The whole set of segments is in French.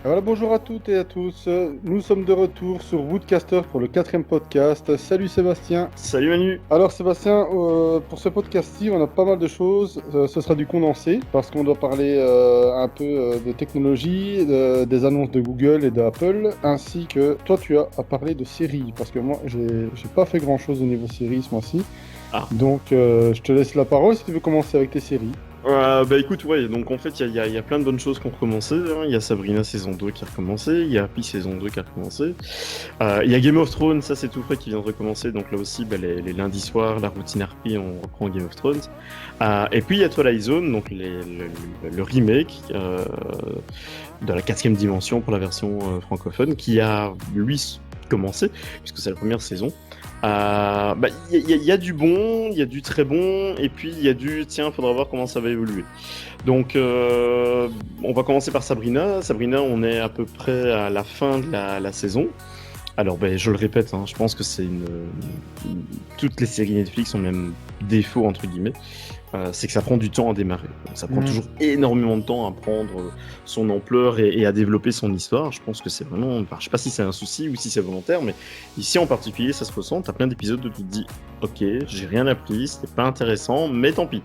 Voilà, bonjour à toutes et à tous. Nous sommes de retour sur Woodcaster pour le quatrième podcast. Salut Sébastien. Salut Manu. Alors Sébastien, pour ce podcast-ci, on a pas mal de choses. Ce sera du condensé parce qu'on doit parler un peu de technologie, des annonces de Google et d'Apple, ainsi que toi tu as à parler de séries parce que moi j'ai pas fait grand-chose au niveau séries ce mois-ci. Ah, Donc je te laisse la parole si tu veux commencer avec tes séries. bah écoute, ouais, donc en fait, il y a plein de bonnes choses qui ont recommencé, hein. Il y a Sabrina saison 2 qui a recommencé, il y a Happy saison 2 qui a recommencé. Il y a Game of Thrones, ça c'est tout frais qui vient de recommencer, donc là aussi, bah, les lundis soirs, la routine Harpy, on reprend Game of Thrones. Et puis il y a Twilight Zone, donc le remake de la quatrième dimension pour la version francophone, qui a, lui, commencé, puisque c'est la première saison. Bah, il y a du bon, il y a du très bon, et puis il y a du tiens, faudra voir comment ça va évoluer. Donc, on va commencer par Sabrina. Sabrina, on est à peu près à la fin de la saison. Alors, ben, je le répète, hein, je pense que toutes les séries Netflix ont même défaut, entre guillemets, c'est que ça prend du temps à démarrer. Donc, ça prend Mhm. toujours énormément de temps à prendre son ampleur et à développer son histoire. Je pense que c'est vraiment... Enfin, je sais pas si c'est un souci ou si c'est volontaire, mais ici en particulier, ça se ressent. T'as plein d'épisodes où tu te dis « Ok, j'ai rien appris, c'était pas intéressant, mais tant pis. »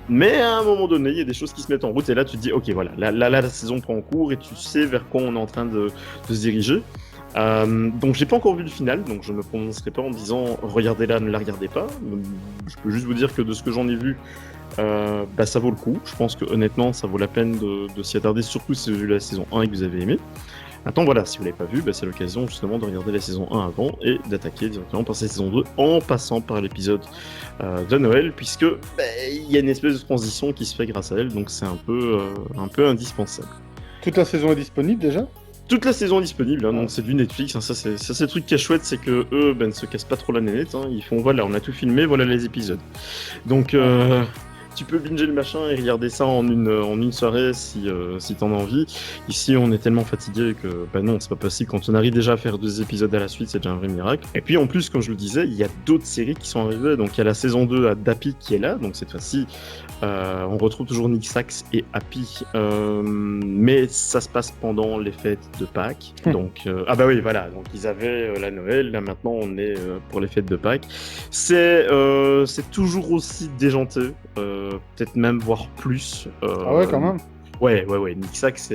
Mais à un moment donné, il y a des choses qui se mettent en route et là, tu te dis « Ok, voilà, là, la saison prend en cours et tu sais vers quoi on est en train de se diriger. » Donc j'ai pas encore vu le final, donc je ne me prononcerai pas en disant regardez-la, ne la regardez pas. Je peux juste vous dire que de ce que j'en ai vu, bah, ça vaut le coup. Je pense que honnêtement, ça vaut la peine de s'y attarder, surtout si vous avez vu la saison 1 et que vous avez aimé. Maintenant voilà, si vous l'avez pas vu, bah, c'est l'occasion justement de regarder la saison 1 avant et d'attaquer directement par cette saison 2 en passant par l'épisode de Noël, puisque bah, il y a une espèce de transition qui se fait grâce à elle, donc c'est un peu indispensable. Toute la saison est disponible déjà? Toute la saison est disponible, hein, Ouais. donc c'est du Netflix. Hein, ça, c'est le truc qui est chouette, c'est que eux, ben, ne se cassent pas trop la nénette. Hein, ils font voilà, on a tout filmé, voilà les épisodes. Donc tu peux binger le machin et regarder ça en une soirée si t'en as envie. Ici, on est tellement fatigué que bah non, c'est pas possible. Quand on arrive déjà à faire 2 épisodes à la suite, c'est déjà un vrai miracle. Et puis en plus, comme je le disais, il y a d'autres séries qui sont arrivées. Donc il y a la saison 2 à Dappy qui est là. Donc cette fois-ci, on retrouve toujours Nick Sax et Happy, mais ça se passe pendant les fêtes de Pâques. Donc, ah bah oui, voilà. Donc ils avaient la Noël, là maintenant on est pour les fêtes de Pâques. C'est toujours aussi déjanté, peut-être même voire plus. Ah ouais, quand même. Ouais. Nick Sax,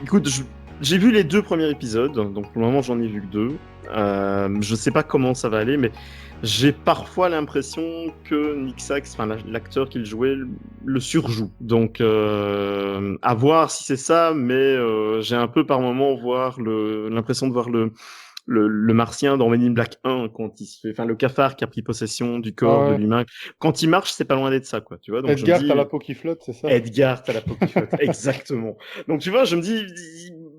écoute, j'ai vu les 2 premiers épisodes, donc pour le moment j'en ai vu que 2. Je sais pas comment ça va aller, mais j'ai parfois l'impression que Nick Sax, enfin l'acteur qu'il jouait, le surjoue. Donc à voir si c'est ça, mais j'ai un peu par moment l'impression de voir le martien dans Men in Black 1 quand il se fait, enfin le cafard qui a pris possession du Ah corps de ouais. l'humain. Quand il marche, c'est pas loin d'être ça, quoi. Tu vois, donc je me Edgar, t'as la dis. peau qui flotte, c'est ça? Edgar, t'as la peau qui flotte, exactement. Donc tu vois, je me dis,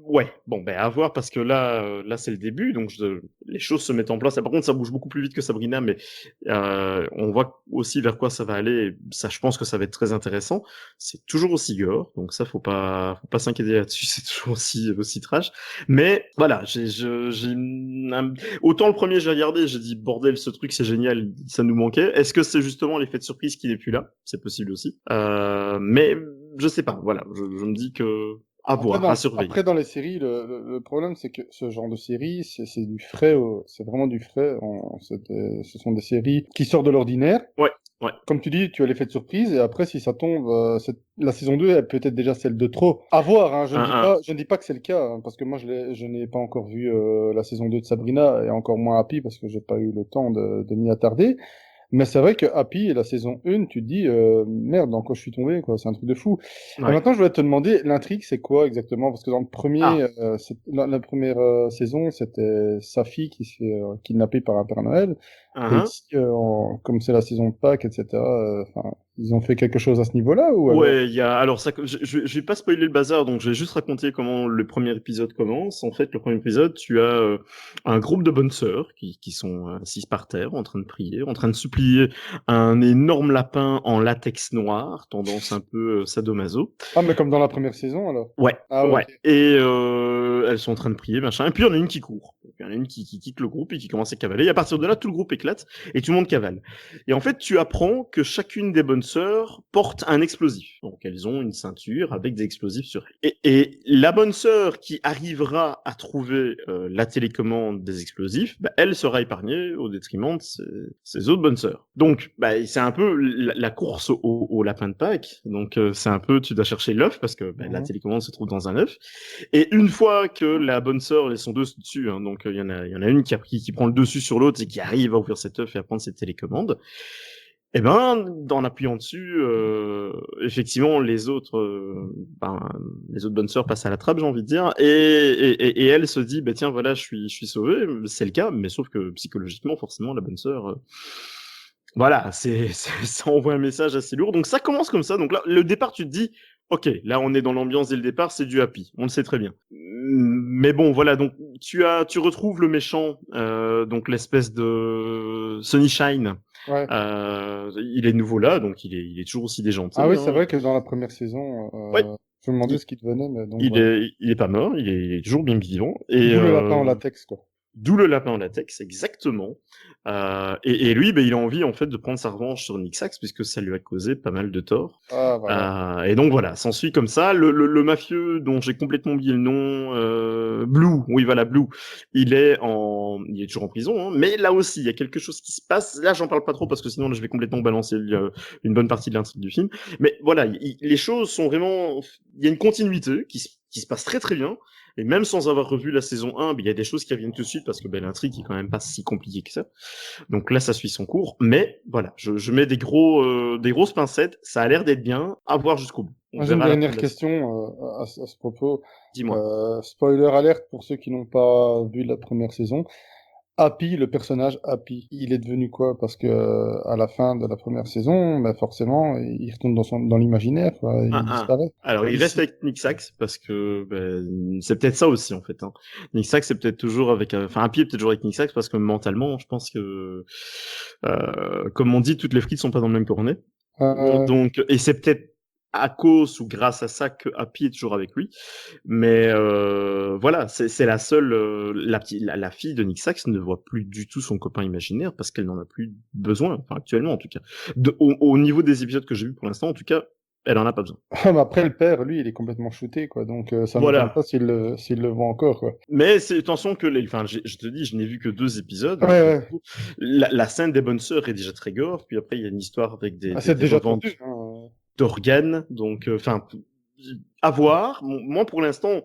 ouais, bon, ben à voir parce que là c'est le début, donc les choses se mettent en place. Et par contre, ça bouge beaucoup plus vite que Sabrina, mais on voit aussi vers quoi ça va aller. Et ça, je pense que ça va être très intéressant. C'est toujours aussi gore, donc ça, faut pas s'inquiéter là-dessus. C'est toujours aussi trash. Mais voilà, autant le premier j'ai regardé, j'ai dit bordel, ce truc c'est génial, ça nous manquait. Est-ce que c'est justement l'effet de surprise qui n'est plus là? C'est possible aussi. Mais je sais pas, voilà, je me dis que à voir, à surveiller. Après, dans les séries, le problème, c'est que ce genre de série, c'est du frais, c'est vraiment du frais. Ce sont des séries qui sortent de l'ordinaire. Ouais, ouais. Comme tu dis, tu as l'effet de surprise, et après, si ça tombe, la saison 2 est peut-être déjà celle de trop. À voir, hein, Un. je ne dis pas que c'est le cas, hein, parce que moi, je n'ai pas encore vu la saison 2 de Sabrina, et encore moins Happy, parce que j'ai pas eu le temps de m'y attarder. Mais c'est vrai que Happy, la saison 1, tu te dis, merde, dans quoi je suis tombé, quoi, c'est un truc de fou. Et Ouais. maintenant, je voulais te demander, l'intrigue, c'est quoi exactement? Parce que dans le premier, Ah. la première saison, c'était sa fille qui se fait kidnapper par un Père Noël. Et Hein. ici, comme c'est la saison de Pâques, etc., enfin, ils ont fait quelque chose à ce niveau-là, ou alors? Ouais, il y a. Alors ça, je vais pas spoiler le bazar, donc je vais juste raconter comment le premier épisode commence. En fait, le premier épisode, tu as un groupe de bonnes sœurs qui sont assises par terre, en train de prier, en train de supplier un énorme lapin en latex noir, tendance un peu sadomaso. Ah, mais comme dans la première saison, alors? Ouais, Ah, ouais, ouais. ok. Et elles sont en train de prier, machin. Et puis il y en a une qui court. Donc, il y en a une qui quitte le groupe et qui commence à cavaler. Et à partir de là, tout le groupe éclate. éclate, et tout le monde cavale. Et en fait, tu apprends que chacune des bonnes sœurs porte un explosif. Donc, elles ont une ceinture avec des explosifs sur elles. Et la bonne sœur qui arrivera à trouver la télécommande des explosifs, bah, elle sera épargnée au détriment de ses autres bonnes sœurs. Donc, bah, c'est un peu la course au lapin de Pâques. Donc, c'est un peu, tu dois chercher l'œuf parce que la télécommande se trouve dans un œuf. Et une fois que la bonne sœur, elles sont deux dessus, hein, donc il y en a une qui prend le dessus sur l'autre et qui arrive à ouvrir cet œuf et à prendre cette télécommande. Eh ben, en appuyant dessus, effectivement, les autres bonnes sœurs passent à la trappe, j'ai envie de dire, et elle se dit, bah tiens, voilà, je suis sauvée, c'est le cas, mais sauf que psychologiquement, forcément, la bonne sœur, voilà, ça envoie un message assez lourd. Donc ça commence comme ça. Donc là, le départ, tu te dis, ok, là on est dans l'ambiance dès le départ, c'est du happy, on le sait très bien. Mais bon, voilà, donc tu retrouves le méchant, donc l'espèce de Sunny Shine. Ouais. Il est nouveau là, donc il est toujours aussi déjanté. Ah oui, c'est vrai que dans la première saison, Ouais. je me demandais ce qu'il devenait, mais donc. Il est pas mort, il est toujours bien vivant. Et d'où le lapin en latex, quoi. D'où le lapin en latex, exactement. Et lui, il a envie en fait de prendre sa revanche sur Nixax puisque ça lui a causé pas mal de tort. Ah, voilà. Et donc voilà, s'ensuit comme ça. Le mafieux dont j'ai complètement oublié le nom, Blue, oui voilà Blue, il est toujours en prison, hein, mais là aussi il y a quelque chose qui se passe. Là j'en parle pas trop parce que sinon là, je vais complètement balancer une bonne partie de l'intrigue du film. Mais voilà, les choses sont vraiment, il y a une continuité qui se passe très très bien. Et même sans avoir revu la saison 1, il y a des choses qui reviennent tout de suite parce que l'intrigue est quand même pas si compliquée que ça. Donc là, ça suit son cours. Mais voilà, je mets des grosses pincettes. Ça a l'air d'être bien. À voir jusqu'au bout. Moi, j'ai une dernière question à ce propos. Dis-moi. Spoiler alerte pour ceux qui n'ont pas vu la première saison. Happy, le personnage Happy, il est devenu quoi? Parce que à la fin de la première saison, forcément, il retourne dans l'imaginaire, quoi, il disparaît. Alors, il reste avec Nixax parce que c'est peut-être ça aussi en fait. Hein. Nixax, c'est peut-être toujours avec, Happy est peut-être toujours avec Nixax parce que mentalement, je pense que, comme on dit, toutes les frites sont pas dans le même cornet. Donc, et c'est peut-être à cause ou grâce à ça que Happy est toujours avec lui. Mais voilà, c'est la seule, la fille de Nick Sax ne voit plus du tout son copain imaginaire parce qu'elle n'en a plus besoin, enfin actuellement en tout cas. Au niveau des épisodes que j'ai vus pour l'instant, en tout cas, elle en a pas besoin. Mais après le père, lui, il est complètement shooté, quoi. Donc ça me m'étonne pas s'il le voit encore, quoi. Mais c'est attention que je te dis, je n'ai vu que 2 épisodes. Ouais. La scène des bonnes sœurs est déjà très gore. Puis après, il y a une histoire avec des déjà reventes d'organes. Donc, à voir. Moi, pour l'instant,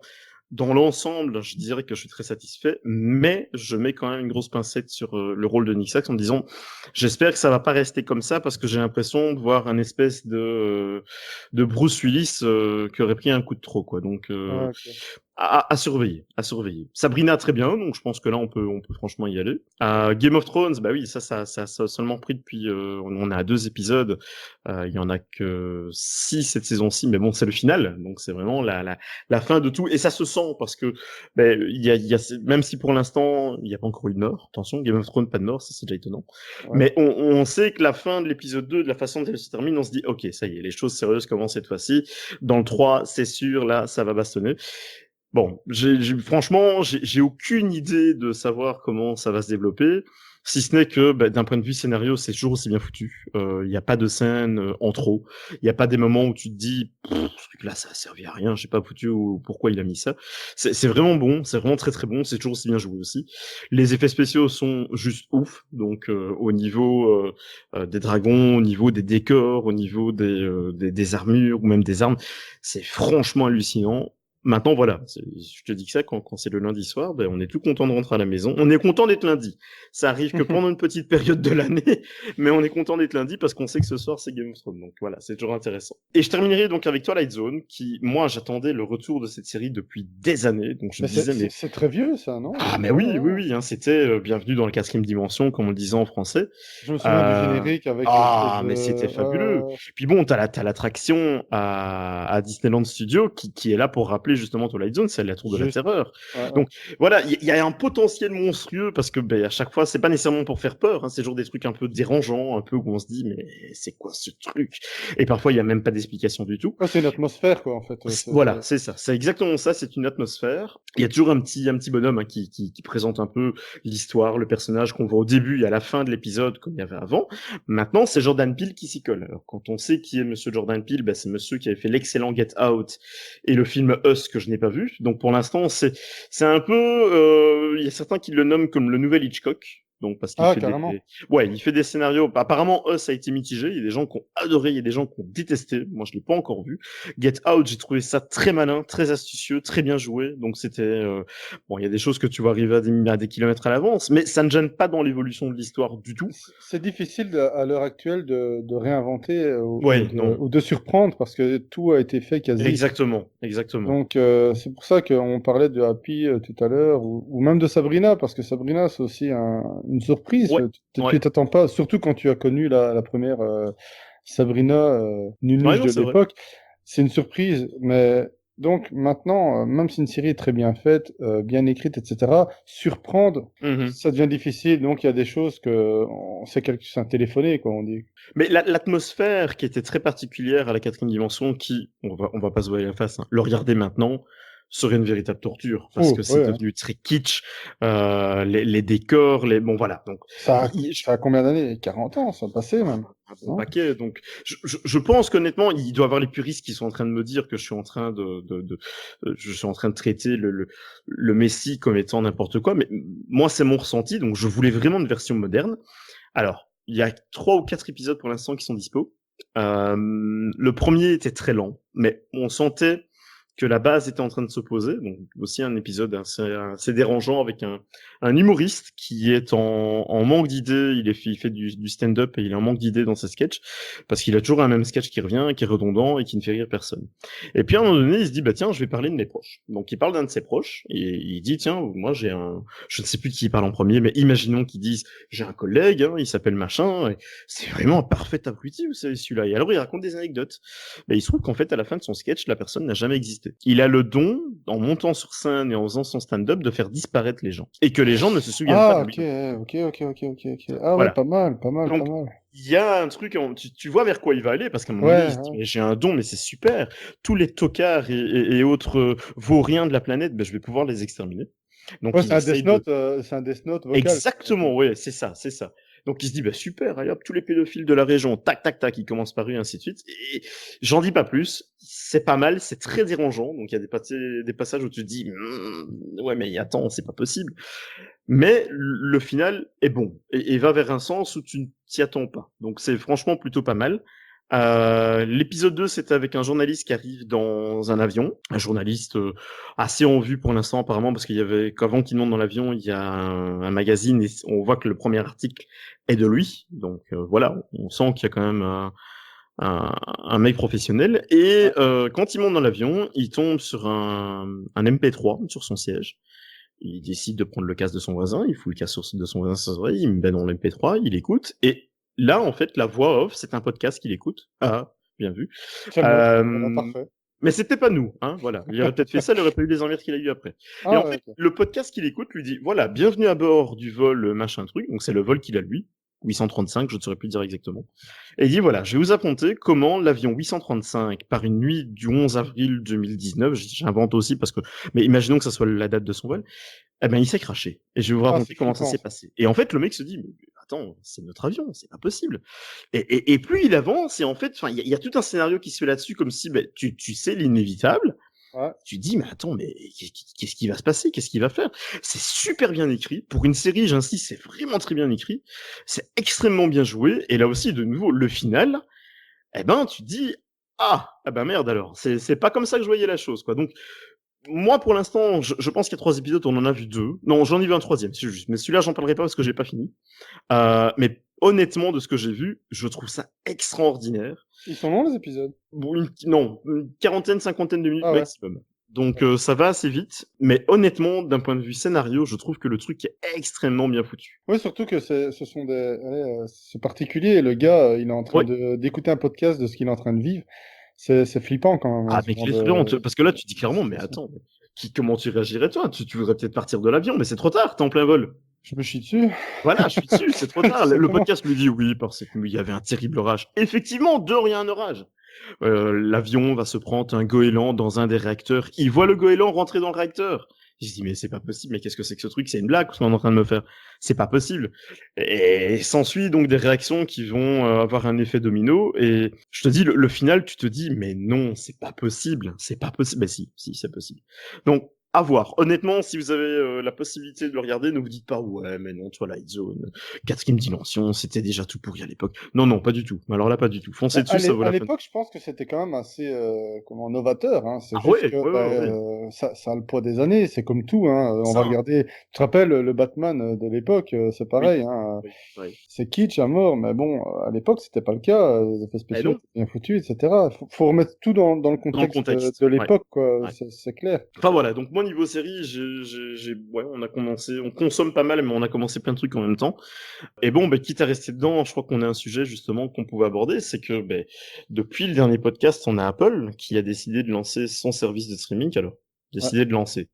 dans l'ensemble, je dirais que je suis très satisfait, mais je mets quand même une grosse pincette sur le rôle de Nick Sax en disant, j'espère que ça va pas rester comme ça parce que j'ai l'impression de voir un espèce de Bruce Willis qui aurait pris un coup de trop, quoi. Donc, à surveiller. Sabrina, très bien, donc je pense que là, on peut franchement y aller. Game of Thrones, bah oui, ça a seulement pris depuis, on est à 2 épisodes, il y en a que 6 cette saison-ci, mais bon, c'est le final, donc c'est vraiment la fin de tout, et ça se sent parce que, il y a, même si pour l'instant, il n'y a pas encore eu de mort, attention, Game of Thrones, pas de mort, ça c'est déjà étonnant, mais on sait que la fin de l'épisode 2, de la façon dont elle se termine, on se dit, ok, ça y est, les choses sérieuses commencent cette fois-ci, dans le 3, c'est sûr, là, ça va bastonner. Bon, franchement, j'ai aucune idée de savoir comment ça va se développer, si ce n'est que d'un point de vue scénario, c'est toujours aussi bien foutu. Il n'y a pas de scène en trop. Il n'y a pas des moments où tu te dis, ce truc-là, ça a servi à rien, j'ai pas foutu ou pourquoi il a mis ça. C'est vraiment bon, c'est vraiment très très bon, c'est toujours aussi bien joué aussi. Les effets spéciaux sont juste ouf, donc au niveau des dragons, au niveau des décors, au niveau des armures ou même des armes, c'est franchement hallucinant. Maintenant, voilà, je te dis que ça, quand c'est le lundi soir, on est tout content de rentrer à la maison. On est content d'être lundi. Ça arrive que pendant une petite période de l'année, mais on est content d'être lundi parce qu'on sait que ce soir, c'est Game of Thrones. Donc voilà, c'est toujours intéressant. Et je terminerai donc avec Twilight Zone, qui, moi, j'attendais le retour de cette série depuis des années. Donc je me disais, c'est très vieux, ça, non? Ah, mais oui, hein, c'était Bienvenue dans la 4e dimension, comme on le disait en français. Je me souviens du générique avec... mais c'était fabuleux. Puis bon, t'as l'attraction à Disneyland Studio qui est là pour rappeler appelé justement Twilight Zone, c'est la tour de la Juste. terreur. Ouais, ouais. Donc voilà, il y a un potentiel monstrueux parce que à chaque fois, c'est pas nécessairement pour faire peur, hein, c'est toujours des trucs un peu dérangeants, un peu où on se dit mais c'est quoi ce truc? Et parfois il y a même pas d'explication du tout. Ouais, c'est une atmosphère, quoi, en fait. Voilà, c'est ça, c'est exactement ça, c'est une atmosphère. Il y a toujours un petit bonhomme hein, qui présente un peu l'histoire, le personnage qu'on voit au début et à la fin de l'épisode comme il y avait avant. Maintenant, c'est Jordan Peele qui s'y colle. Alors quand on sait qui est Monsieur Jordan Peele, c'est Monsieur qui avait fait l'excellent Get Out et le film Us que je n'ai pas vu. Donc pour l'instant, c'est un peu, il y a certains qui le nomment comme le nouvel Hitchcock. Donc parce qu'il fait carrément. il fait des scénarios. Apparemment, Us a été mitigé. Il y a des gens qui ont adoré, il y a des gens qui ont détesté. Moi, je l'ai pas encore vu. Get Out, j'ai trouvé ça très malin, très astucieux, très bien joué. Donc c'était bon, il y a des choses que tu vois arriver à des kilomètres à l'avance, mais ça ne gêne pas dans l'évolution de l'histoire du tout. C'est difficile à l'heure actuelle de réinventer Ouais, non. ou de surprendre parce que tout a été fait quasi. Exactement. Donc c'est pour ça qu'on parlait de Happy tout à l'heure ou même de Sabrina parce que Sabrina c'est aussi une surprise. Ouais. Tu t'attends pas, surtout quand tu as connu la première Sabrina Ouais, Nunuche non, de c'est vrai. l'époque. C'est une surprise, mais donc maintenant, même si une série est très bien faite, bien écrite, etc., surprendre, Mhm. ça devient difficile. Donc il y a des choses que on sait que c'est un téléphoné, quoi, on dit. Mais l'atmosphère qui était très particulière à la quatrième dimension, qui, on va pas se voiler la face, hein, le regarder maintenant serait une véritable torture parce Oh, que c'est ouais, hein. devenu très kitsch, les décors, bon voilà. Donc Ça a combien d'années? 40 ans, ça a passé même. un bon Non. paquet. Donc je pense qu'honnêtement, il doit y avoir les puristes qui sont en train de me dire que je suis en train je suis en train de traiter le Messie comme étant n'importe quoi. Mais moi, c'est mon ressenti. Donc je voulais vraiment une version moderne. Alors, il y a 3 ou 4 épisodes pour l'instant qui sont dispo. Le premier était très lent, mais on sentait que la base était en train de s'opposer. Donc aussi un épisode assez dérangeant avec un humoriste qui est en manque d'idées. Il fait du stand-up et il est en manque d'idées dans ses sketchs parce qu'il a toujours un même sketch qui revient, qui est redondant et qui ne fait rire personne. Et puis à un moment donné, il se dit bah tiens, je vais parler de mes proches. Donc il parle d'un de ses proches et il dit tiens, moi je ne sais plus qui parle en premier, mais imaginons qu'ils disent j'ai un collègue, hein, il s'appelle machin, et c'est vraiment un parfait abruti, vous savez, celui-là. Et alors, il raconte des anecdotes. Mais il se trouve qu'en fait, à la fin de son sketch, la personne n'a jamais existé. Il a le don, en montant sur scène et en faisant son stand-up, de faire disparaître les gens. Et que les gens ne se souviennent pas Ah, de ok, lui. ok. Ah ouais, Voilà. pas mal, pas mal, pas Donc, mal. il y a un truc, tu vois vers quoi il va aller, parce qu'à un moment donné, il Ouais, se dit, ouais. mais j'ai un don, mais c'est super. Tous les tocards et autres vauriens de la planète, je vais pouvoir les exterminer. Donc, Ouais, il essaye C'est un Death Note vocal. exactement, ouais, c'est ça, c'est ça. Donc il se dit, bah super, allez hop, tous les pédophiles de la région, tac, tac, tac, ils commencent par eux, et ainsi de suite. Et j'en dis pas plus, c'est pas mal, c'est très dérangeant, donc il y a des passages où tu te dis, ouais, mais attends, c'est pas possible. Mais le final est bon, et va vers un sens où tu ne t'y attends pas. Donc c'est franchement plutôt pas mal. L'épisode 2, c'était avec un journaliste qui arrive dans un avion, un journaliste assez en vue pour l'instant apparemment, parce qu'il y avait, qu'avant qu'il monte dans l'avion, il y a un magazine et on voit que le premier article est de lui. Donc voilà, on sent qu'il y a quand même un mec professionnel. Et Ouais. quand il monte dans l'avion, il tombe sur un MP3 sur son siège. Il décide de prendre le casque de son voisin, il fout le casque de son voisin sur ses oreilles, il me met dans l'MP3, il écoute, et là, en fait, la voix off, c'est un podcast qu'il écoute. Ah, bien vu. C'est le nôtre, voilà, Euh, parfait. mais c'était pas nous, hein, voilà. Il aurait peut-être fait ça, il aurait pas eu les envers qu'il a eu après. Et Ah en ouais, fait, ok. le podcast qu'il écoute lui dit, voilà, bienvenue à bord du vol machin truc, donc c'est le vol qu'il a lui, 835, je ne saurais plus dire exactement. Et il dit, voilà, je vais vous raconter comment l'avion 835, par une nuit du 11 avril 2019, j'invente aussi parce que, mais imaginons que ça soit la date de son vol, eh ben, il s'est craché. Et je vais vous Ah, raconter c'est comment ça flippant, s'est ça. passé. Et en fait, le mec se dit, mais attends, c'est notre avion, c'est pas possible. Et plus il avance, et en fait, enfin, il y a tout un scénario qui se fait là-dessus, comme si, ben, tu sais l'inévitable. Ouais. Tu dis, mais attends, mais qu'est-ce qui va se passer? Qu'est-ce qu'il va faire? C'est super bien écrit. Pour une série, j'insiste, c'est vraiment très bien écrit. C'est extrêmement bien joué. Et là aussi, de nouveau, le final, eh ben, tu te dis, ah ben merde alors. C'est pas comme ça que je voyais la chose, quoi. Donc, moi, pour l'instant, je pense qu'il y a 3 épisodes, on en a vu 2. Non, j'en ai vu un troisième, c'est juste. Mais celui-là, j'en parlerai pas parce que j'ai pas fini. Mais honnêtement, de ce que j'ai vu, je trouve ça extraordinaire. Ils sont longs, les épisodes? Bon, non, une quarantaine, cinquantaine de minutes Ah ouais. maximum. Donc ça va assez vite. Mais honnêtement, d'un point de vue scénario, je trouve que le truc est extrêmement bien foutu. Oui, surtout que ce sont des... allez, c'est particulier. Le gars, il est en train Ouais, d'écouter un podcast de ce qu'il est en train de vivre. c'est flippant quand même, hein, Ah, ce mais genre clairement, de parce que là, tu dis clairement, mais situation. attends, comment tu réagirais toi? Tu voudrais peut-être partir de l'avion, mais c'est trop tard, t'es en plein vol. Je me chie dessus. Voilà, je suis dessus, c'est trop Tout tard. Le simplement. podcast lui dit oui, parce qu'il y avait un terrible orage. Effectivement, dehors, il y a un orage. L'avion va se prendre un goéland dans un des réacteurs. Il voit le goéland rentrer dans le réacteur. Je dis, mais c'est pas possible, mais qu'est-ce que c'est que ce truc? C'est une blague ce qu'on est en train de me faire. C'est pas possible. Et s'ensuit donc des réactions qui vont avoir un effet domino. Et je te dis, le final, tu te dis, mais non, c'est pas possible. C'est pas possible. Mais si, c'est possible. Donc, à voir. Honnêtement, si vous avez la possibilité de le regarder, ne vous dites pas, ouais, mais non, Twilight Zone, quatrième dimension, c'était déjà tout pourri à l'époque. Non, non, pas du tout. Alors là, pas du tout. Foncez Bah, dessus, ça vaut à la peine. l'époque, je pense que c'était quand même assez comment, novateur, hein. C'est Ah juste ouais, que ouais, bah, ouais, ouais. ça a le poids des années, c'est comme tout, hein. On va Ça, regarder. Tu te rappelles le Batman de l'époque, c'est oui, pareil, hein. oui, oui. C'est kitsch à mort, mais bon, à l'époque, c'était pas le cas. Les effets Eh spéciaux non, étaient bien foutus, etc. Faut remettre tout dans le dans le contexte contexte. de Ouais, l'époque, quoi. ouais. C'est clair. Enfin voilà, donc moi niveau série, ouais, on consomme pas mal, mais on a commencé plein de trucs en même temps. Et bon, quitte à rester dedans, je crois qu'on a un sujet justement qu'on pouvait aborder, c'est que depuis le dernier podcast, on a Apple qui a décidé de lancer son service de streaming. Alors, Ouais. décidé de lancer.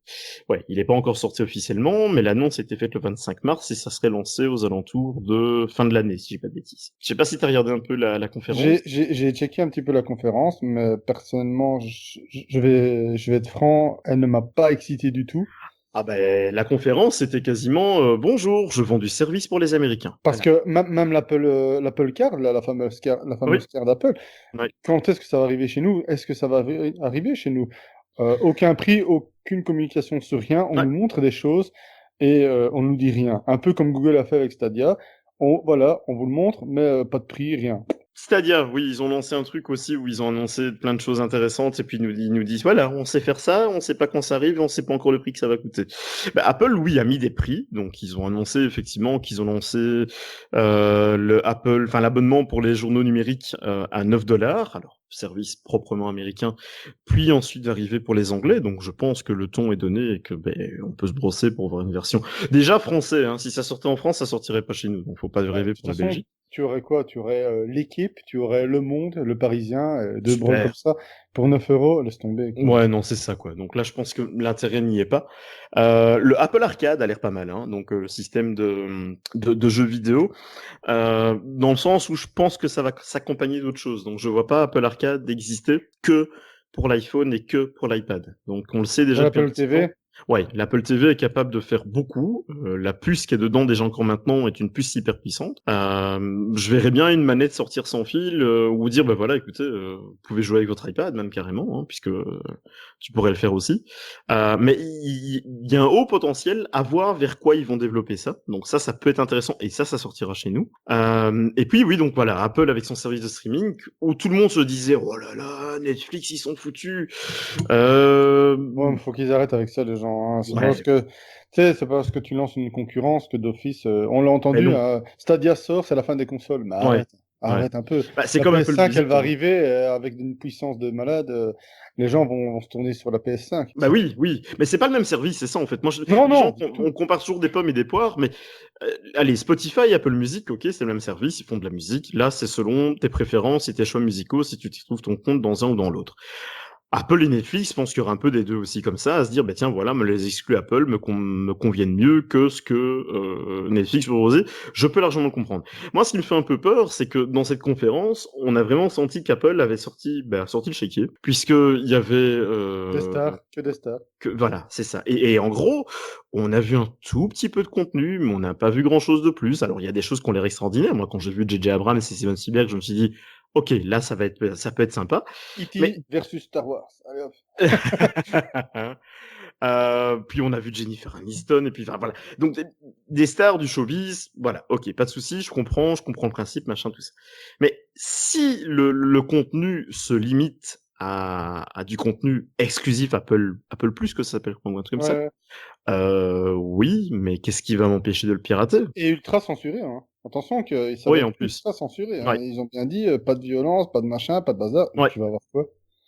Ouais, il n'est pas encore sorti officiellement, mais l'annonce a été faite le 25 mars et ça serait lancé aux alentours de fin de l'année, si j'ai pas de bêtises. Je sais pas si t'as regardé un peu la conférence. J'ai checké un petit peu la conférence, mais personnellement, je vais être franc, elle ne m'a pas excité du tout. Ah la conférence, c'était quasiment bonjour, je vends du service pour les Américains. Parce Voilà. que même l'Apple Card, là, la fameuse Oui, carte d'Apple, oui. quand est-ce que ça va arriver chez nous? Est-ce que ça va arriver chez nous? Aucun prix, aucune communication sur rien. On Ouais. nous montre des choses et on nous dit rien. Un peu comme Google a fait avec Stadia. Voilà, on vous le montre, mais pas de prix, rien. Stadia, oui, ils ont lancé un truc aussi où ils ont annoncé plein de choses intéressantes et puis ils nous disent voilà, on sait faire ça, on sait pas quand ça arrive, et on sait pas encore le prix que ça va coûter. Apple, oui, a mis des prix, donc ils ont annoncé effectivement qu'ils ont lancé l'abonnement pour les journaux numériques à 9 $, alors service proprement américain, puis ensuite d'arriver pour les Anglais, donc je pense que le ton est donné et que on peut se brosser pour voir une version déjà français. Hein, si ça sortait en France, ça sortirait pas chez nous, donc faut pas Ouais, de rêver toute pour la façon, Belgique. tu aurais quoi? Tu aurais l'équipe, tu aurais Le Monde, Le Parisien, deux branles comme Super. ça. Pour 9 euros, laisse tomber, quoi. Ouais, non, c'est ça, quoi. Donc là, je pense que l'intérêt n'y est pas. Le Apple Arcade a l'air pas mal, hein. Donc le système de jeux vidéo, dans le sens où je pense que ça va s'accompagner d'autres choses. Donc je vois pas Apple Arcade exister que pour l'iPhone et que pour l'iPad. Donc on le sait Pour déjà depuis un l'Apple petit temps. TV, Ouais, l'Apple TV est capable de faire beaucoup. La puce qui est dedans déjà encore maintenant est une puce hyper puissante. Je verrais bien une manette sortir sans fil ou dire voilà, écoutez, vous pouvez jouer avec votre iPad même carrément, hein, puisque tu pourrais le faire aussi. Mais il y a un haut potentiel à voir vers quoi ils vont développer ça. Donc ça peut être intéressant et ça sortira chez nous. Et puis oui, donc voilà, Apple avec son service de streaming où tout le monde se disait oh là là, Netflix ils sont foutus. bon, faut qu'ils arrêtent avec ça, les gens, hein. C'est pas parce Ouais, que, tu sais, c'est pas parce que tu lances une concurrence que d'office, on l'a mais entendu, non. hein, Stadia sort, c'est la fin des consoles. Mais Ouais, arrête, ouais. arrête un peu. C'est La comme Apple PS5, elle Music, va hein. arriver avec une puissance de malade. Les gens vont se tourner sur la PS5. Oui, oui, mais c'est pas le même service, c'est ça en fait. Non, Les gens, non, du on tout. compare toujours des pommes et des poires, mais allez, Spotify, Apple Music, ok, c'est le même service, ils font de la musique. Là, c'est selon tes préférences et tes choix musicaux, si tu t'y trouves ton compte dans un ou dans l'autre. Apple et Netflix, je pense qu'il y aura un peu des deux aussi comme ça, à se dire, tiens, voilà, me les exclus Apple me conviennent mieux que ce que Netflix proposait. Je peux largement le comprendre. Moi, ce qui me fait un peu peur, c'est que dans cette conférence, on a vraiment senti qu'Apple avait sorti le chéquier, puisqu'il y avait Des stars, que des stars. voilà, c'est ça. Et en gros, on a vu un tout petit peu de contenu, mais on n'a pas vu grand-chose de plus. Alors, il y a des choses qui ont l'air extraordinaires. Moi, quand j'ai vu J.J. Abrams et Steven Spielberg, je me suis dit, ok, là, ça peut être sympa. Mais E.T. versus Star Wars. Allez hop. puis on a vu Jennifer Aniston et puis enfin, voilà. Donc des stars du showbiz, voilà. Ok, pas de souci, je comprends le principe, machin, tout ça. Mais si le contenu se limite à du contenu exclusif Apple Plus que ça s'appelle, ou un truc comme ça. Ouais. Oui, mais qu'est-ce qui va m'empêcher de le pirater? Et ultra censuré, hein. Attention que ça va Oui, être en plus. ultra censuré, hein. Ouais, Ils ont bien dit pas de violence, pas de machin, pas de bazar. ouais. Tu vas voir quoi?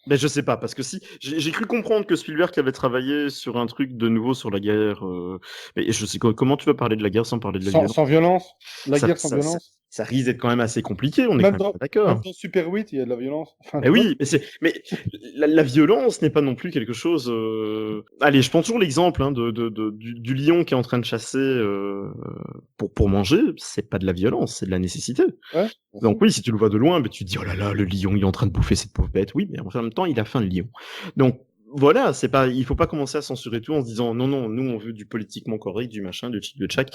Mais je sais pas, parce que si j'ai cru comprendre que Spielberg avait travaillé sur un truc de nouveau sur la guerre, mais je sais comment tu vas parler de la guerre sans parler de la Sans, violence? sans violence? La Ça, guerre sans ça, ça, violence? ça risque d'être quand même assez compliqué, on est Même quand même dans, même d'accord. dans Super 8, il y a de la violence. Enfin, Mais tu vois. oui, mais la violence n'est pas non plus quelque chose. Allez, je prends toujours l'exemple hein, du lion qui est en train de chasser pour manger. C'est pas de la violence, c'est de la nécessité. Ouais, bien sûr. Donc oui, si tu le vois de loin, ben, tu te dis oh là là, le lion il est en train de bouffer cette pauvre bête. Oui, mais en même temps, il a faim le lion. Donc voilà, c'est pas, il faut pas commencer à censurer tout en se disant non non, nous on veut du politiquement correct, du machin, du tchic, du tchac.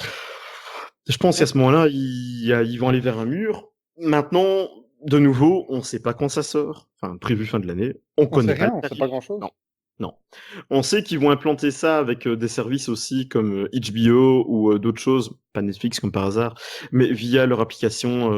Je pense qu'à ce moment-là, ils vont aller vers un mur. Maintenant, de nouveau, on ne sait pas quand ça sort. Enfin, prévu fin de l'année. On On sait connaît pas rien, le on sait pas tarif. grand-chose. Non. Non. On sait qu'ils vont implanter ça avec des services aussi comme HBO ou d'autres choses, pas Netflix comme par hasard, mais via leur application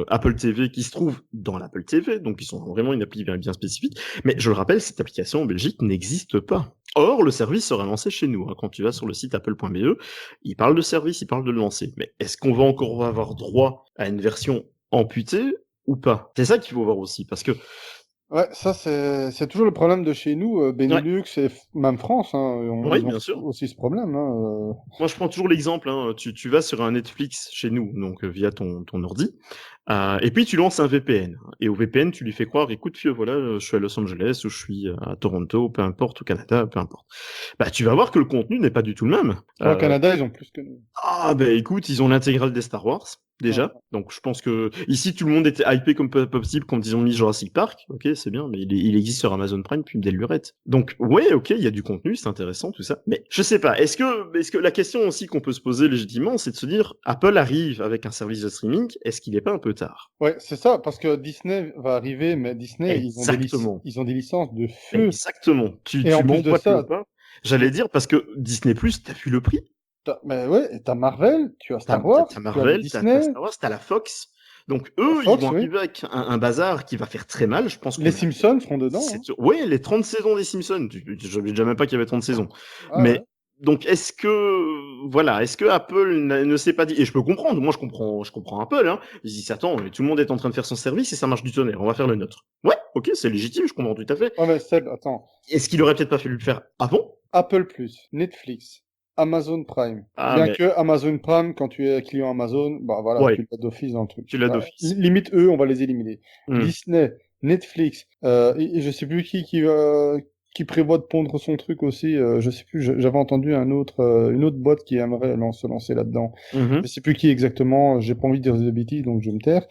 Apple TV qui se trouve dans l'Apple TV, donc ils sont vraiment une appli bien spécifique. Mais je le rappelle, cette application en Belgique n'existe pas. Or, le service sera lancé chez nous. Hein. Quand tu vas sur le site apple.be, il parle de service, il parle de le lancer. Mais est-ce qu'on va encore avoir droit à une version amputée ou pas? C'est ça qu'il faut voir aussi, parce que Ouais, ça c'est toujours le problème de chez nous, ouais, Benelux et même France, hein, oui, ils ont bien sûr. aussi ce problème. Hein. Moi, je prends toujours l'exemple, hein, tu vas sur un Netflix chez nous, donc via ton ordi, et puis tu lances un VPN. Et au VPN, tu lui fais croire, écoute, vieux, voilà, je suis à Los Angeles, ou je suis à Toronto, peu importe, au Canada, peu importe. Bah, tu vas voir que le contenu n'est pas du tout le même. Au Canada, ils ont plus que nous. Ah, bah écoute, ils ont l'intégrale des Star Wars, Ouais. déjà. Donc je pense que ici, tout le monde était hypé comme possible quand ils ont mis Jurassic Park. Ok, c'est bien, mais il existe sur Amazon Prime depuis une belle lurette. Donc ouais, ok, il y a du contenu, c'est intéressant, tout ça. Mais je sais pas, est-ce que la question aussi qu'on peut se poser légitimement, c'est de se dire, Apple arrive avec un service de streaming, est-ce qu'il est pas un peu tard? Ouais, c'est ça, parce que Disney va arriver, mais Disney, Exactement. ils ont des licences de feu. Exactement. Tu, Et en tu plus de m'emboîtes le ça, pas. J'allais dire parce que Disney Plus, t'as vu le prix? mais ouais, t'as Marvel, tu as T'as Star Wars, t'as tu as le Marvel, t'as Disney, Star Wars, t'as la Fox. Donc la eux, ils vont Fox, oui. arriver avec un bazar qui va faire très mal. Je pense Les qu'on a Simpsons seront dedans. Hein. 17... Ouais, les 30 saisons des Simpsons. Je savais déjà même pas qu'il y avait 30 saisons. Ah ouais. Mais donc est-ce que voilà, est-ce que Apple ne s'est pas dit, et je peux comprendre, moi je comprends Apple, hein. Ils disent attends, tout le monde est en train de faire son service et ça marche du tonnerre, on va faire le nôtre. Ouais, ok, c'est légitime, je comprends tout à fait. Ouais, mais Seb, attends. Est-ce qu'il aurait peut-être pas fallu le faire avant? Apple+, Netflix, Amazon Prime. Ah Bien mais que Amazon Prime, quand tu es client Amazon, bah voilà, ouais, tu l'as d'office dans le truc. tu l'as Bah, d'office. limite, eux, on va les éliminer. Hmm. Disney, Netflix, et je sais plus qui prévoit de pondre son truc aussi. Je sais plus, j'avais entendu une autre boîte qui aimerait se lancer là-dedans. Je Mhm. sais plus qui exactement, j'ai pas envie de dire des bêtises, donc je vais me taire.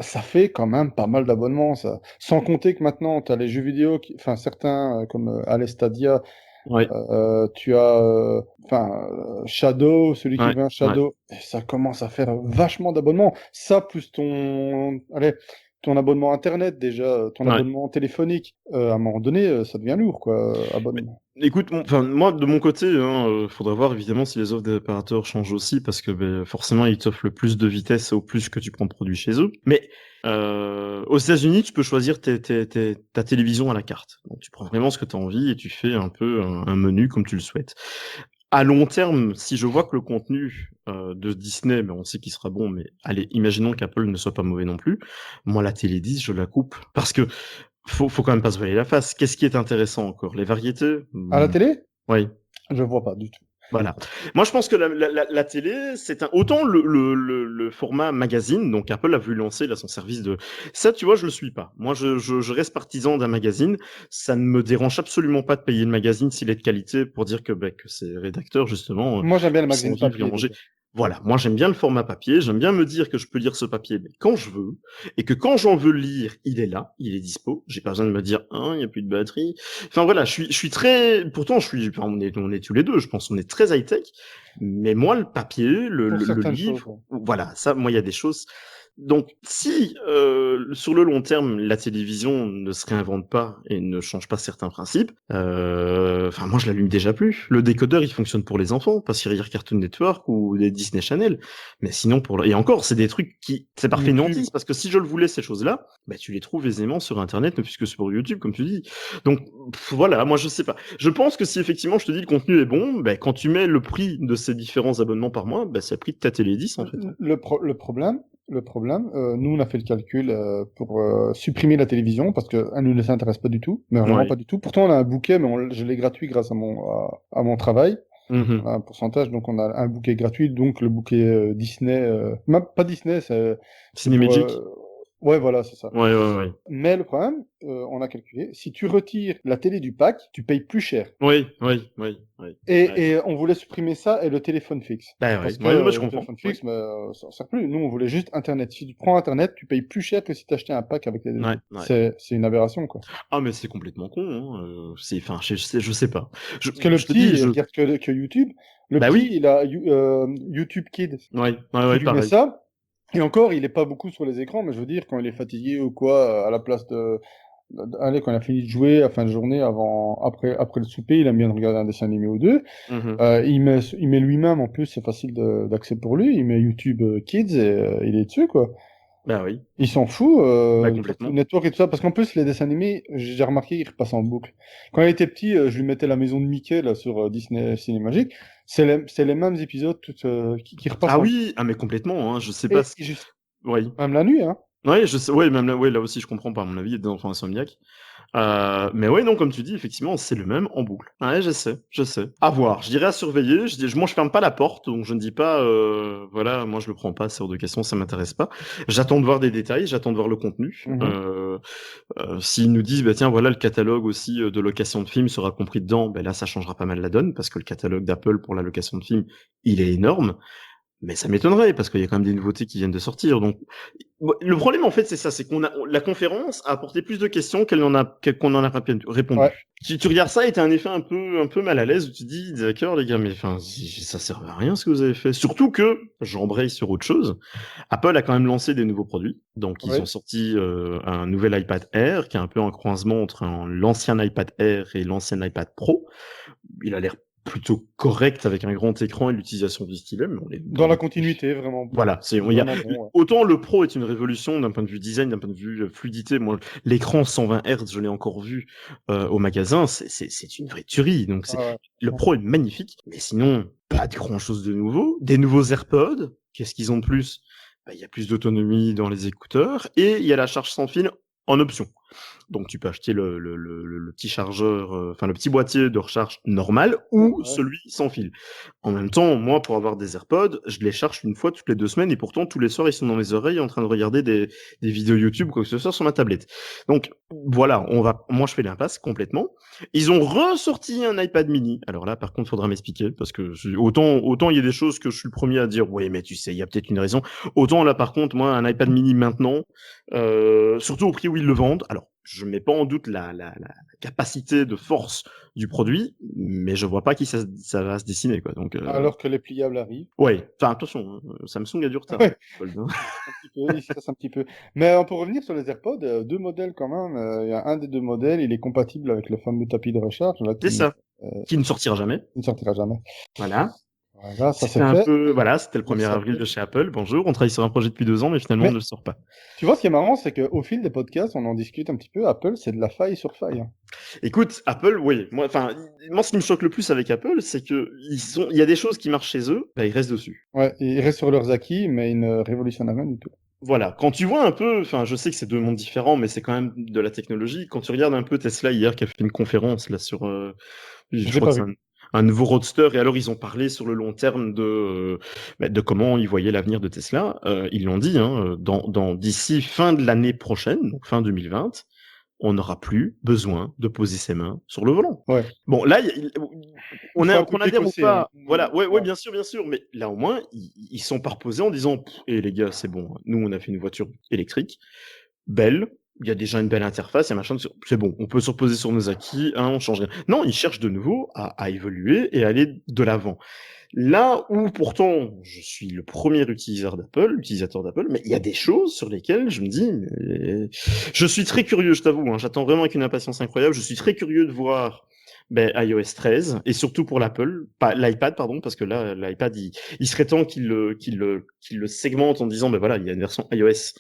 Ça fait quand même pas mal d'abonnements, ça. Sans compter que maintenant, tu as les jeux vidéo, enfin certains, comme Alestadia, Ouais, tu as Shadow, celui qui ouais, veut un ouais. Shadow, et ça commence à faire vachement d'abonnements. Ça, plus ton abonnement Internet déjà, ton Ouais. abonnement téléphonique, à un moment donné, ça devient lourd, quoi, Mais, abonnement. écoute, enfin, moi, de mon côté, hein, faudra voir évidemment si les offres des opérateurs changent aussi, parce que ben, forcément, ils t'offrent le plus de vitesse au plus que tu prends de produits chez eux. Mais aux États-Unis, tu peux choisir ta télévision à la carte. Donc, tu prends vraiment ce que tu as envie et tu fais un peu un menu comme tu le souhaites. À long terme, si je vois que le contenu de Disney, ben, on sait qu'il sera bon, mais allez, imaginons qu'Apple ne soit pas mauvais non plus. Moi, la télé 10, je la coupe. Parce que faut quand même pas se voiler la face. Qu'est-ce qui est intéressant encore? Les variétés? À la télé? Oui. Je vois pas du tout. Voilà. Moi, je pense que la télé, c'est un autant le format magazine. Donc Apple a voulu lancer là son service de ça. Tu vois, je le suis pas. Moi, je reste partisan d'un magazine. Ça ne me dérange absolument pas de payer le magazine s'il est de qualité pour dire que ces rédacteurs justement Moi, j'aime bien le ils sont magazine vivre et en papier manger. déjà. Voilà. Moi, j'aime bien le format papier. J'aime bien me dire que je peux lire ce papier mais quand je veux et que quand j'en veux le lire, il est là, il est dispo. J'ai pas besoin de me dire il y a plus de batterie. Enfin voilà, je suis très. Pourtant, enfin, on est tous les deux. Je pense qu'on est très high tech. Mais moi, le papier, Pour le certaines choses, livre, ouais. voilà, ça, moi, il y a des choses. Donc, si sur le long terme, la télévision ne se réinvente pas et ne change pas certains principes, enfin, moi, je l'allume déjà plus. Le décodeur, il fonctionne pour les enfants, pas sur Cartoon Network ou des Disney Channel. Mais sinon, et encore, c'est des trucs c'est par YouTube. fainéantise, parce que si je le voulais, ces choses-là, bah, tu les trouves aisément sur Internet, puisque c'est pour YouTube, comme tu dis. Donc, voilà, moi, je sais pas. Je pense que si effectivement, je te dis, le contenu est bon, bah, quand tu mets le prix de ces différents abonnements par mois, bah, c'est le prix de ta télé 10, en fait. Le problème, nous on a fait le calcul pour supprimer la télévision parce qu'elle nous ne s'intéresse pas du tout, mais vraiment Ouais. pas du tout. Pourtant on a un bouquet, mais je l'ai gratuit grâce à à mon travail. Mhm. On a un pourcentage, donc on a un bouquet gratuit, donc le bouquet Disney, même pas Disney, c'est pour... Cinémagique. Ouais, voilà, c'est ça. Ouais, ouais, ouais. Mais le problème, on a calculé, si tu retires la télé du pack, tu payes plus cher. Oui, oui, oui, oui. Ouais. Et on voulait supprimer ça et le téléphone fixe. Bah ouais, Parce que ouais, moi je le comprends. téléphone Ouais. fixe, ça sert plus. Nous, on voulait juste Internet. Si tu prends Internet, tu payes plus cher que si tu achetais un pack avec les deux. Ouais, ouais. C'est une aberration, quoi. Ah, mais c'est complètement con, hein. C'est, enfin, je sais pas. Parce que le Je te dis, petit, il regarde que YouTube. Le bah oui. petit, il a YouTube Kids. Ouais, ouais, Tu ouais, lui mets pareil. ça. Et encore, il est pas beaucoup sur les écrans, mais je veux dire, quand il est fatigué ou quoi, à la place allez, quand il a fini de jouer à fin de journée, après le souper, il aime bien de regarder un dessin animé ou deux. Mhm. Il met lui-même, en plus, c'est facile d'accès pour lui. Il met YouTube Kids et il est dessus, quoi. Bah oui. Il s'en fout, Bah Cartoon complètement. Network et tout ça, parce qu'en plus, les dessins animés, j'ai remarqué, ils repassent en boucle. Quand il était petit, je lui mettais la maison de Mickey, là, sur Disney Cinémagique. C'est les mêmes épisodes qui repassent Ah en boucle. oui, ah mais complètement, hein. Je sais pas Et ce... juste, Oui. même la nuit, hein. Ouais, je sais, ouais, même là, ouais, là aussi, je comprends pas, à mon avis, il y a des enfants insomniaques. Mais ouais, non, comme tu dis, effectivement, c'est le même en boucle. Ouais, je sais, je sais. À voir, je dirais à surveiller. Moi, je ferme pas la porte, donc je ne dis pas, voilà, moi, je le prends pas, c'est hors de question, ça m'intéresse pas. J'attends de voir des détails, j'attends de voir le contenu. Mhm. S'ils nous disent, bah tiens, voilà, le catalogue aussi de location de films sera compris dedans, ben là, ça changera pas mal la donne, parce que le catalogue d'Apple pour la location de films, il est énorme. Mais ça m'étonnerait parce qu'il y a quand même des nouveautés qui viennent de sortir. Donc, le problème en fait, c'est ça, c'est la conférence a apporté plus de questions qu'on en a Ouais. répondu. Tu regardes ça et t'as un effet un peu mal à l'aise où tu te dis, d'accord les gars, mais enfin, ça sert à rien ce que vous avez fait. Surtout que, j'embraye sur autre chose, Apple a quand même lancé des nouveaux produits. Donc, ils ont Ouais. sorti un nouvel iPad Air qui est un peu un croisement entre l'ancien iPad Air et l'ancien iPad Pro. Il a l'air plutôt correct avec un grand écran et l'utilisation du stylet, mais on est Dans dans la des... continuité, vraiment, Voilà, vraiment bon. Ouais. autant le Pro est une révolution d'un point de vue design, d'un point de vue fluidité. Moi, l'écran 120 Hz, je l'ai encore vu au magasin, c'est une vraie tuerie. Donc, Ah ouais, le franchement. Pro est magnifique, mais sinon, pas de grand chose de nouveau. Des nouveaux AirPods, qu'est-ce qu'ils ont de plus? Bah, il y a plus d'autonomie dans les écouteurs et il y a la charge sans fil en option. Donc tu peux acheter le petit chargeur, enfin le petit boîtier de recharge normal ou Ouais. celui sans fil. En même temps, moi, pour avoir des AirPods, je les charge une fois toutes les 2 semaines et pourtant tous les soirs ils sont dans mes oreilles en train de regarder des vidéos YouTube ou quoi que ce soit sur ma tablette. Donc voilà, moi je fais l'impasse complètement. Ils ont ressorti un iPad mini. Alors là, par contre, faudra m'expliquer parce que autant il y a des choses que je suis le premier à dire, oui, mais tu sais, il y a peut-être une raison. Autant là, par contre, moi, un iPad mini maintenant, surtout au prix où ils le vendent. Alors, je mets pas en doute la capacité de force du produit, mais je vois pas qui ça va se dessiner, quoi. Donc, Alors que les pliables arrivent. ouais. Enfin, attention, hein, Samsung a du retard. Ouais, Hein. un petit peu, il se casse un petit peu. Mais on peut revenir sur les AirPods, deux modèles quand même. Il y a un des deux modèles, il est compatible avec le fameux tapis de recharge, là, C'est ça. euh, Qui ne sortira jamais. qui ne sortira jamais. Voilà. Voilà, ça C'était c'est un fait. peu, voilà, c'était le 1er Merci avril Apple. de chez Apple. Bonjour, on travaille sur un projet depuis 2 ans, mais finalement on ne Mais le sort pas. tu vois, ce qui est marrant, c'est qu'au fil des podcasts, on en discute un petit peu. Apple, c'est de la faille sur faille, hein. Écoute, Apple, oui, moi, ce qui me choque le plus avec Apple, c'est que il y a des choses qui marchent chez eux, bah, ils restent dessus. Ouais, ils restent sur leurs acquis, mais ils ne révolutionnent rien du tout. Voilà, quand tu vois un peu, enfin, je sais que c'est deux mondes différents, mais c'est quand même de la technologie. Quand tu regardes un peu Tesla hier, qui a fait une conférence là sur, je J'ai crois pas que c'est vu. un nouveau roadster, et alors ils ont parlé sur le long terme de comment ils voyaient l'avenir de Tesla. Ils l'ont dit, hein, d'ici fin de l'année prochaine, donc fin 2020, on n'aura plus besoin de poser ses mains sur le volant. Ouais. Bon, là, Il faut un qu'on truc adhère ou écossais, hein. pas, voilà, ouais, ouais, Ouais. bien sûr, mais là au moins, ils sont pas reposés en disant, et les gars, c'est bon, nous on a fait une voiture électrique, belle, il y a déjà une belle interface, il y a machin, c'est bon, on peut se reposer sur nos acquis, hein, on change rien. Non, ils cherchent de nouveau à évoluer et à aller de l'avant. Là où pourtant je suis le premier utilisateur d'Apple, mais il y a des choses sur lesquelles je me dis, je suis très curieux, je t'avoue, hein, j'attends vraiment avec une impatience incroyable, je suis très curieux de voir iOS 13 et surtout pour l'iPad pardon, parce que là l'iPad il serait temps qu'il le segmente en disant voilà, il y a une version iOS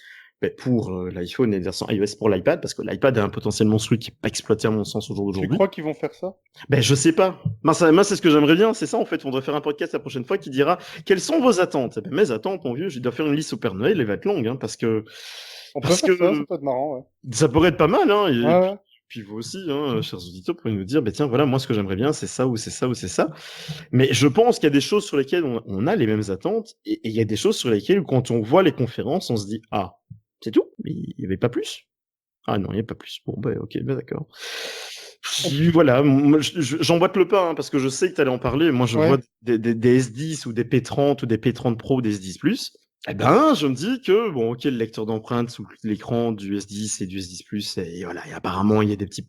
pour l'iPhone et une version iOS pour l'iPad, parce que l'iPad a un potentiel monstrueux qui n'est pas exploité à mon sens au jour Tu d'aujourd'hui. crois qu'ils vont faire ça? Je sais pas. Moi, c'est ce que j'aimerais bien, c'est ça en fait. On doit faire un podcast la prochaine fois qui dira quelles sont vos attentes. Mes attentes, mon vieux, je dois faire une liste au Père Noël, elle va être longue, hein, On peut faire ça peut être marrant, ouais. ça pourrait être pas mal, hein. Ouais, ouais. Puis vous aussi, hein, chers auditeurs, vous pouvez nous dire, bah, tiens, voilà, moi, ce que j'aimerais bien, c'est ça, ou c'est ça, ou c'est ça. Mais je pense qu'il y a des choses sur lesquelles on a les mêmes attentes, et il y a des choses sur lesquelles, quand on voit les conférences, on se dit, ah, c'est tout? Mais il n'y avait pas plus? Ah non, il n'y a pas plus. Bon, bah, ok, bah, d'accord. Voilà, moi, j'emboîte le pas, hein, parce que je sais que tu allais en parler. Moi, je vois Ouais. des S10 ou des P30 ou des P30 Pro ou des S10+. Eh ben, je me dis que, bon, ok, le lecteur d'empreintes sous l'écran du S10 et du S10+, et voilà, et apparemment, il y a des petits...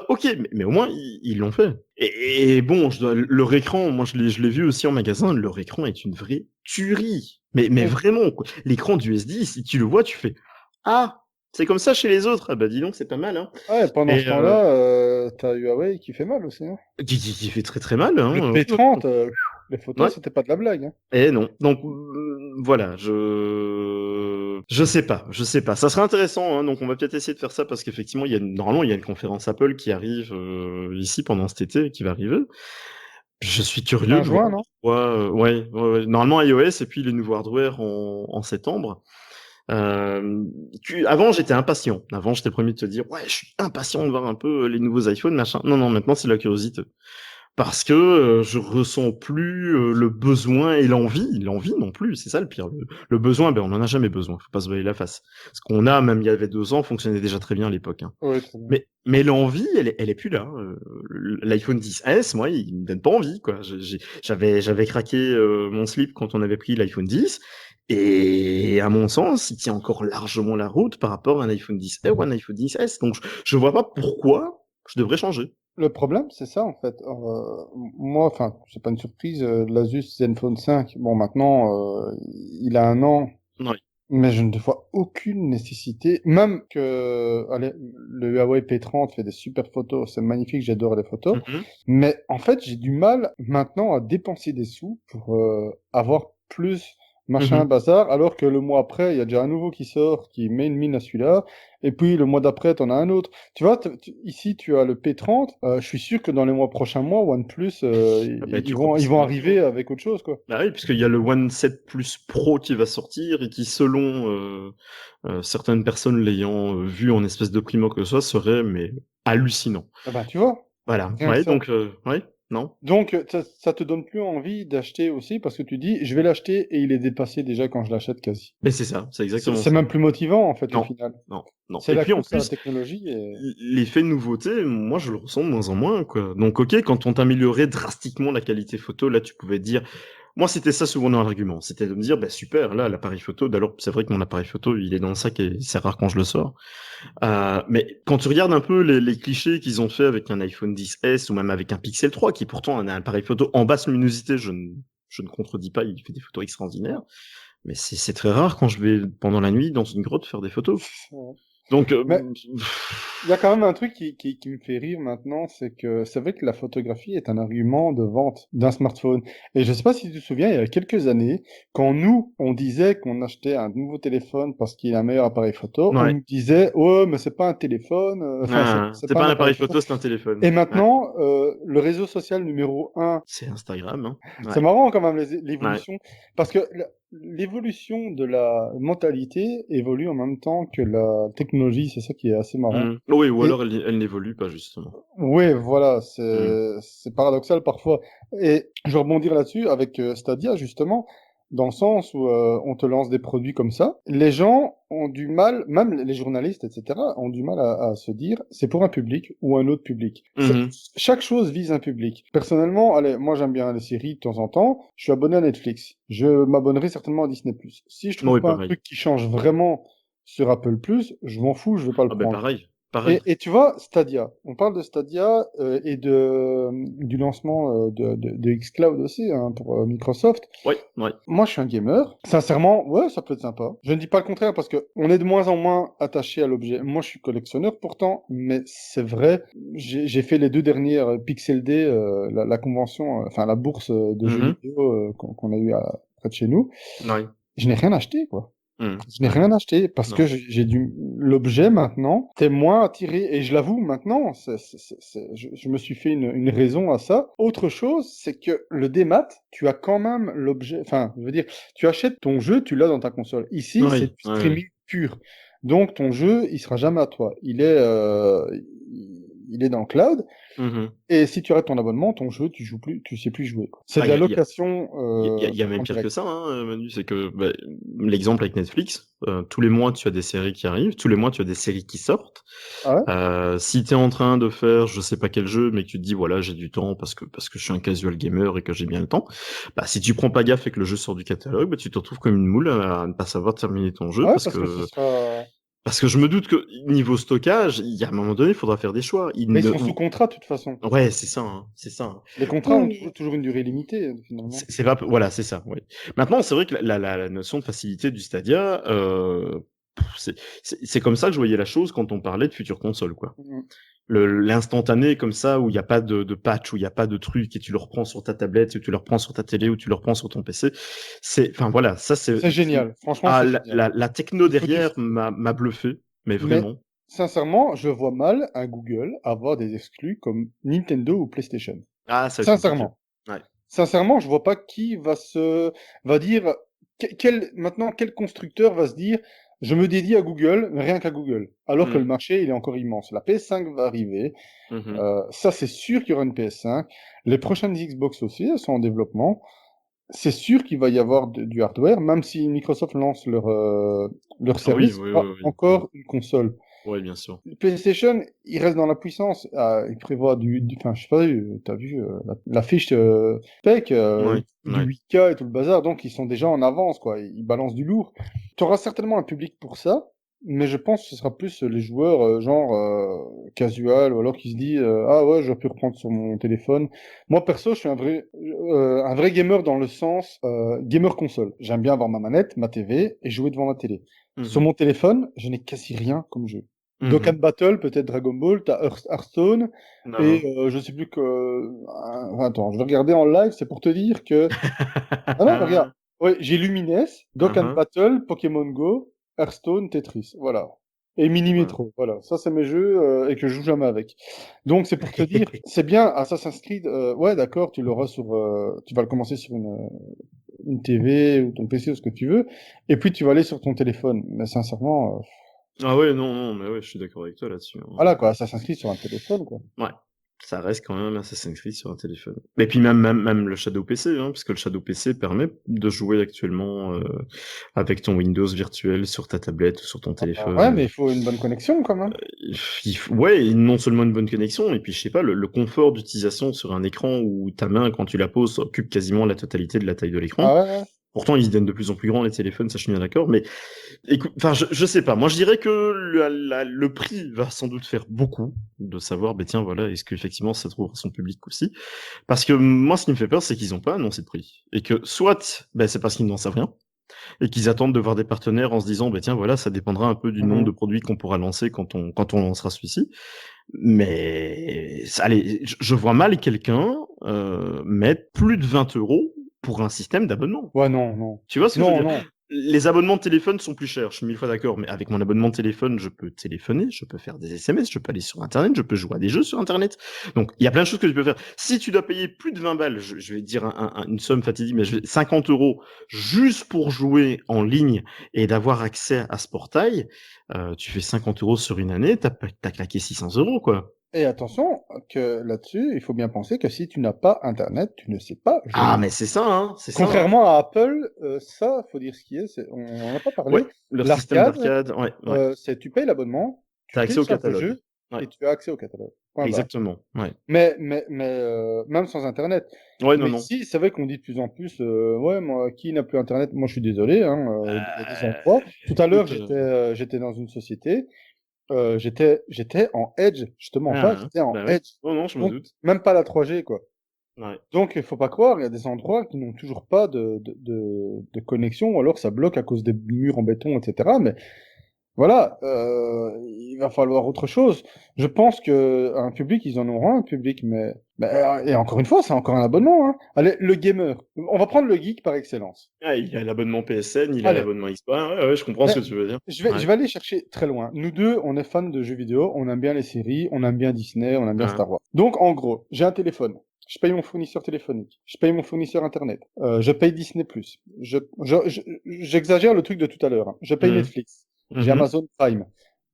Ok, mais au moins, ils l'ont fait. Et bon, leur écran, moi, je l'ai vu aussi en magasin, leur écran est une vraie tuerie. Mais Ouais. vraiment, quoi. L'écran du S10, si tu le vois, tu fais, ah, c'est comme ça chez les autres. Ah bah dis donc, c'est pas mal, hein. Ouais, pendant ce Et temps-là, t'as Huawei qui fait mal aussi, hein. qui fait très très mal, Le hein. P30, les photos, Ouais. c'était pas de la blague, hein. Et non. Donc voilà, je sais pas, je sais pas. Ça serait intéressant, hein, donc on va peut-être essayer de faire ça parce qu'effectivement, normalement il y a une conférence Apple qui arrive ici pendant cet été, qui va arriver. Je suis curieux En de voir juin, non? ouais. Normalement iOS et puis les nouveaux hardware en septembre. Avant j'étais impatient. Avant j'étais promis de te dire ouais, je suis impatient de voir un peu les nouveaux iPhones machin. Non, maintenant c'est la curiosité. Parce que je ressens plus le besoin et l'envie non plus, c'est ça le pire. Le besoin, ben on en a jamais besoin, faut pas se voiler la face. Ce qu'on a, même il y avait 2 ans, fonctionnait déjà très bien à l'époque, hein. Oui, très bien. Mais l'envie, elle est plus là. L'iPhone 10S, moi, il me donne pas envie, quoi. J'avais craqué mon slip quand on avait pris l'iPhone 10, et à mon sens, il tient encore largement la route par rapport à un iPhone 10R ou un iPhone 10S. Donc je vois pas pourquoi je devrais changer. Le problème, c'est ça, en fait. Moi, enfin, c'est pas une surprise, l'Asus Zenfone 5, bon, maintenant, il a 1 an, Ouais. mais je ne vois aucune nécessité, même que, allez, le Huawei P30 fait des super photos, c'est magnifique, j'adore les photos, Mhm. mais en fait, j'ai du mal maintenant à dépenser des sous pour avoir plus machin Mhm. bazar, alors que le mois après, il y a déjà un nouveau qui sort, qui met une mine à celui-là, et puis le mois d'après, t'en as un autre. Tu vois, ici, tu as le P30, je suis sûr que dans les prochains mois, OnePlus, Ah bah, tu ils crois vont, pas ils ça vont non plus, hein. arriver avec autre chose, quoi. Bah oui, puisqu'il y a le One 7 Plus Pro qui va sortir et qui, selon certaines personnes l'ayant vu en espèce de primo que ce soit, serait mais hallucinant. Ah ben, tu vois, Voilà. rien que Ouais, ça. donc ouais, non. Donc, ça te donne plus envie d'acheter aussi parce que tu dis, je vais l'acheter et il est dépassé déjà quand je l'achète quasi. Mais c'est ça, c'est exactement C'est ça. même plus motivant en fait au Non, final. non. C'est Et la puis en course à la plus, technologie et... l'effet nouveauté, moi je le ressens de moins en moins, quoi. Donc ok, quand on t'améliorait drastiquement la qualité photo, là tu pouvais dire, moi c'était ça souvent mon argument, c'était de me dire, bah super, là l'appareil photo, d'ailleurs c'est vrai que mon appareil photo il est dans le sac et c'est rare quand je le sors. Mais quand tu regardes un peu les clichés qu'ils ont fait avec un iPhone 10S ou même avec un Pixel 3, qui pourtant a un appareil photo en basse luminosité, je ne contredis pas, il fait des photos extraordinaires, mais c'est très rare quand je vais pendant la nuit dans une grotte faire des photos. Ouais. Donc, Mais il y a quand même un truc qui me fait rire maintenant, c'est que c'est vrai que la photographie est un argument de vente d'un smartphone. Et je sais pas si tu te souviens, il y a quelques années, quand nous, on disait qu'on achetait un nouveau téléphone parce qu'il a un meilleur appareil photo, on ouais. nous disait, oh, mais c'est pas un téléphone, enfin, Ah, c'est c'est pas pas un un appareil appareil photo. photo, c'est un téléphone. Et Ouais. maintenant, le réseau social numéro un, C'est Instagram, hein. c'est Ouais. marrant quand même Ouais. l'évolution, parce que l'évolution de la mentalité évolue en même temps que la technologie, c'est ça qui est assez marrant. Oui, ou Et alors elle n'évolue pas, justement. ouais, voilà, Mm. c'est paradoxal parfois. Et je vais rebondir là-dessus avec Stadia, justement, dans le sens où on te lance des produits comme ça. Les gens ont du mal, même les journalistes, etc., ont du mal à se dire, c'est pour un public ou un autre public. Mhm. Chaque chose vise un public. Personnellement, allez, moi j'aime bien les séries de temps en temps. Je suis abonné à Netflix. Je m'abonnerai certainement à Disney+. Si je trouve Oui, pas un pareil. truc qui change vraiment sur Apple+, je m'en fous, je vais pas le Ah ben prendre. pareil. Pareil. Et tu vois, Stadia, on parle de Stadia et du lancement de xCloud aussi hein, pour Microsoft. Ouais, ouais. Moi, je suis un gamer. Sincèrement, ouais, ça peut être sympa. Je ne dis pas le contraire parce que on est de moins en moins attaché à l'objet. Moi, je suis collectionneur pourtant, mais c'est vrai, j'ai fait les 2 dernières Pixel Day, la convention, enfin la bourse de jeux Mhm. vidéo qu'on a eu près de chez nous. Ouais. Je n'ai rien acheté, quoi. Je n'ai Ouais. rien acheté parce que Non. j'ai du l'objet maintenant, t'es moins attiré et je l'avoue maintenant, je me suis fait une raison à ça. Autre chose, c'est que le démat, tu as quand même l'objet, enfin, je veux dire, tu achètes ton jeu, tu l'as dans ta console. Ici, c'est Oui, du oui, oui. streaming pur, donc ton jeu, il sera jamais à toi. il est dans le cloud. Mhm. Et si tu arrêtes ton abonnement, ton jeu, tu joues plus, tu sais plus jouer, quoi. C'est Ah, de la il y a, location y a même en pire que direct. ça, hein, Manu, c'est que bah, l'exemple avec Netflix, tous les mois tu as des séries qui arrivent, tous les mois tu as des séries qui sortent. Ah ouais? Si t'es en train de faire je sais pas quel jeu, mais que tu te dis voilà j'ai du temps parce que je suis un casual gamer et que j'ai bien le temps, bah si tu prends pas gaffe et que le jeu sort du catalogue, bah tu te retrouves comme une moule à ne pas savoir terminer ton jeu Ah ouais, parce que ce sera. parce que je me doute que niveau stockage, il y a un moment donné, il faudra faire des choix. Mais ils sont sous contrat de toute façon. Ouais, c'est ça, hein, c'est ça, hein. Les contrats ont Ou toujours une durée limitée, finalement. c'est pas voilà, c'est ça, ouais. Maintenant, c'est vrai que la notion de facilité du Stadia, c'est comme ça que je voyais la chose quand on parlait de futures consoles, quoi. Mhm. L'instantané comme ça, où il n'y a pas de patch, où il n'y a pas de truc, et tu le reprends sur ta tablette, ou tu le reprends sur ta télé, ou tu le reprends sur ton PC. Enfin voilà, ça c'est... C'est génial. Franchement, Ah, c'est génial. la techno Il faut du. derrière m'a bluffé, mais Mais vraiment. sincèrement, je vois mal un Google avoir des exclus comme Nintendo ou PlayStation. Ah, ça va être compliqué. Sincèrement. Ouais. Sincèrement, je vois pas qui va dire maintenant quel constructeur va se dire je me dédie à Google, mais rien qu'à Google, alors que le Mhm. marché il est encore immense. La PS5 va arriver, Mhm. ça c'est sûr qu'il y aura une PS5. Les prochaines Xbox aussi, elles sont en développement. C'est sûr qu'il va y avoir du hardware, même si Microsoft lance leur Ah oui, service, oui, pas oui, oui. Mhm. encore une console. Ouais, bien sûr. PlayStation, il reste dans la puissance. Ah, il prévoit enfin, je sais pas, t'as vu la fiche spec, Ouais, du ouais. 8K et tout le bazar, donc ils sont déjà en avance, quoi. Ils balancent du lourd. Tu auras certainement un public pour ça, mais je pense que ce sera plus les joueurs genre casual, ou alors qui se dit ah ouais, je peux reprendre sur mon téléphone. Moi perso, je suis un vrai gamer dans le sens gamer console. J'aime bien avoir ma manette, ma TV et jouer devant ma télé. Sur Mhm. mon téléphone, je n'ai quasi rien comme jeu. Dokkan Mhm. Battle, peut-être Dragon Ball, t'as Hearthstone, Ah, et ah. je sais plus que. Attends, je vais regarder en live, c'est pour te dire que. Ah non, regarde. Ouais, j'ai Lumines, Dokkan Ah, Battle, Pokémon Go, Hearthstone, Tetris. Voilà. Et Mini ah. Metro. Voilà. Ça, c'est mes jeux et que je joue jamais avec. Donc, c'est pour te dire, c'est bien, Assassin's Creed, ouais, d'accord, tu l'auras sur. Tu vas le commencer sur une TV ou ton PC ou ce que tu veux, et puis tu vas aller sur ton téléphone. Mais sincèrement, Ah ouais, non, non, mais ouais, je suis d'accord avec toi là-dessus, hein. voilà quoi, Assassin's Creed sur un téléphone, quoi. Ouais, ça reste quand même Assassin's Creed sur un téléphone. Et puis même le Shadow PC, hein, parce que le Shadow PC permet de jouer actuellement avec ton Windows virtuel sur ta tablette ou sur ton Ouais, téléphone. mais il faut une bonne connexion quand même. Ouais, et non seulement une bonne connexion, et puis je sais pas, le confort d'utilisation sur un écran où ta main, quand tu la poses, occupe quasiment la totalité de la taille de l'écran. Ah ouais, ouais. Pourtant, ils se deviennent de plus en plus grands, les téléphones, ça je suis bien d'accord, mais écoute, enfin, je sais pas. Moi, je dirais que le prix va sans doute faire beaucoup de savoir, ben tiens, voilà, est-ce qu'effectivement ça trouvera son public aussi? Parce que moi, ce qui me fait peur, c'est qu'ils n'ont pas annoncé de prix. Et que soit, ben, c'est parce qu'ils n'en savent rien, et qu'ils attendent de voir des partenaires en se disant, ben tiens, voilà, ça dépendra un peu du nombre de Mhm. produits qu'on pourra lancer quand on lancera celui-ci. Mais, allez, je vois mal quelqu'un mettre plus de 20 euros pour un système d'abonnement. Ouais, non, non. Tu vois ce que je veux Non, dire? non. Les abonnements de téléphone sont plus chers, je suis mille fois d'accord, mais avec mon abonnement de téléphone, je peux téléphoner, je peux faire des SMS, je peux aller sur Internet, je peux jouer à des jeux sur Internet. Donc, il y a plein de choses que tu peux faire. Si tu dois payer plus de 20 balles, je vais dire une somme fatidique, mais 50 euros juste pour jouer en ligne et d'avoir accès à ce portail, tu fais 50 euros sur une année, t'as claqué 600 euros, quoi. Et attention, que là-dessus, il faut bien penser que si tu n'as pas Internet, tu ne sais pas Ah, jouer. mais c'est ça, hein, c'est ça, hein. Contrairement à Apple, ça, faut dire ce qui est, on n'en a pas Ouais, parlé. leur système L'arcade, d'arcade, ouais, ouais. c'est tu payes l'abonnement, tu T'as accès au télécharges le catalogue. jeu Ouais, et tu as accès au catalogue. Point barre. exactement, ouais. Mais même sans Internet. Ouais, non, Mais non. ici, c'est vrai qu'on dit de plus en plus, ouais, moi, qui n'a plus Internet? Moi, je suis désolé, hein, il y a des endroits. Tout à l'heure, Écoute, j'étais dans une société, j'étais en Edge, je te mens pas, ah, j'étais en bah oui. Edge. Oh non, je me Donc, doute. même pas la 3G, quoi. Ouais. Donc, il faut pas croire, il y a des endroits qui n'ont toujours pas de connexion, ou alors ça bloque à cause des murs en béton, etc. Mais voilà, il va falloir autre chose. Je pense que un public, ils en auront un public, et encore une fois, c'est encore un abonnement, hein. Allez, le gamer. On va prendre le geek par excellence. Ah, il a l'abonnement PSN, il a Allez, l'abonnement Xbox. Ouais, ouais, je comprends mais ce que tu veux dire. je Ouais. vais aller chercher très loin. Nous deux, on est fans de jeux vidéo, on aime bien les séries, on aime bien Disney, on aime bien Ah. Star Wars. Donc, en gros, j'ai un téléphone. Je paye mon fournisseur téléphonique. Je paye mon fournisseur Internet. Je paye Disney+. J'exagère le truc de tout à l'heure, hein. Je paye Mhm. Netflix. J'ai Mhm. Amazon Prime.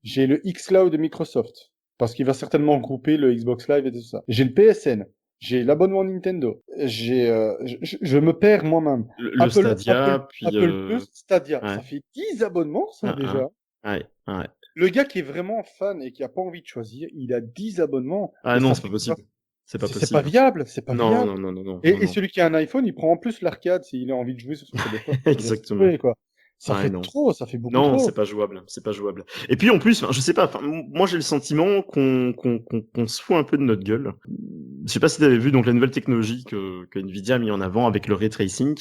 J'ai le xCloud de Microsoft. parce qu'il va certainement grouper le Xbox Live et tout ça. J'ai le PSN, j'ai l'abonnement Nintendo, je me perds moi-même. Le Stadia, puis Apple Plus, Stadia, ouais, ça fait 10 abonnements ça un, déjà. ouais, ouais. Le gars qui est vraiment fan et qui a pas envie de choisir, il a 10 abonnements Ah et non, ça c'est pas fait quoi? possible. C'est pas C'est pas possible. viable, c'est pas Non, viable. non, non, non, non, non, Et non. celui qui a un iPhone, il prend en plus l'arcade s'il a envie de jouer sur son téléphone. Laisse Exactement. tomber, quoi. Ça Ouais, fait non. trop, ça fait beaucoup Non, c'est trop. pas jouable, c'est pas jouable. Et puis en plus, enfin, je sais pas, enfin, moi j'ai le sentiment qu'on se fout un peu de notre gueule. Je sais pas si tu avais vu donc la nouvelle technologie que Nvidia a mis en avant avec le ray tracing.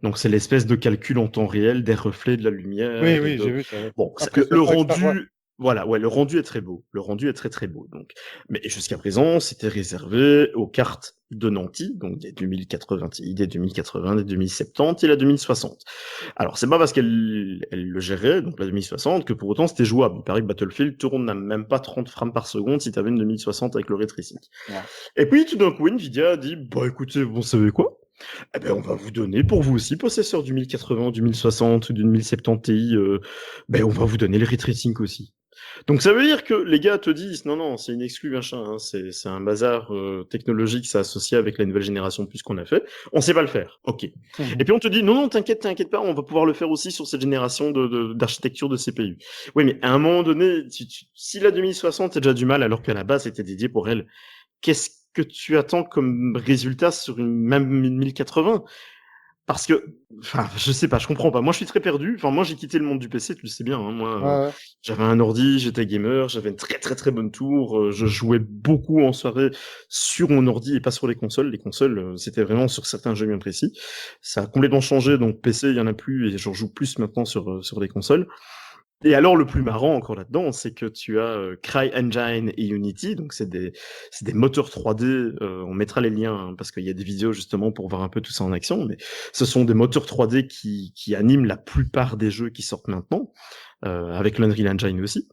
Donc c'est l'espèce de calcul en temps réel des reflets de la Oui, lumière et oui, de j'ai vu ça. Ouais. bon, le Impressionnant avec Star Wars. rendu voilà, ouais, le rendu est très beau. Le rendu est très très beau. Donc, mais jusqu'à présent, c'était réservé aux cartes de Nanti, donc des 2080 Ti, des 2080, des 2070 et la 2060. Alors, c'est pas parce elle le gérait, donc la 2060, que pour autant c'était jouable. Il paraît que Battlefield tourne à même pas 30 frames par seconde si t'avais une 2060 avec le ray tracing. Ouais. Et puis, tout d'un coup, Nvidia a dit, bah écoutez, vous savez quoi? Eh ben, on va vous donner, pour vous aussi, possesseur du 1080, du 1060 ou du 1070 Ti, ben, on va vous donner le ray tracing aussi. Donc ça veut dire que les gars te disent non non c'est une exclue machin, hein, c'est un bazar technologique, ça associé avec la nouvelle génération plus qu'on a fait, on sait pas le faire, ok. Et puis on te dit non non t'inquiète pas, on va pouvoir le faire aussi sur cette génération d'architecture de CPU. Oui mais à un moment donné si la 2060 est déjà du mal alors qu'à la base c'était dédié pour elle, qu'est-ce que tu attends comme résultat sur une même 1080? Parce que, enfin, je sais pas, je comprends pas. Moi, je suis très perdu. Enfin, moi, j'ai quitté le monde du PC, tu le sais bien. Hein. Moi, Ouais, ouais. j'avais un ordi, j'étais gamer, j'avais une très très très bonne tour. Je jouais beaucoup en soirée sur mon ordi et pas sur les consoles. Les consoles, c'était vraiment sur certains jeux bien précis. Ça a complètement changé. Donc PC, il y en a plus et j'en joue plus maintenant sur les consoles. Et alors le plus marrant encore là-dedans, c'est que tu as CryEngine et Unity, donc c'est des moteurs 3D. On mettra les liens hein, parce qu'il y a des vidéos justement pour voir un peu tout ça en action. Mais ce sont des moteurs 3D qui animent la plupart des jeux qui sortent maintenant, avec l'Unreal Engine aussi.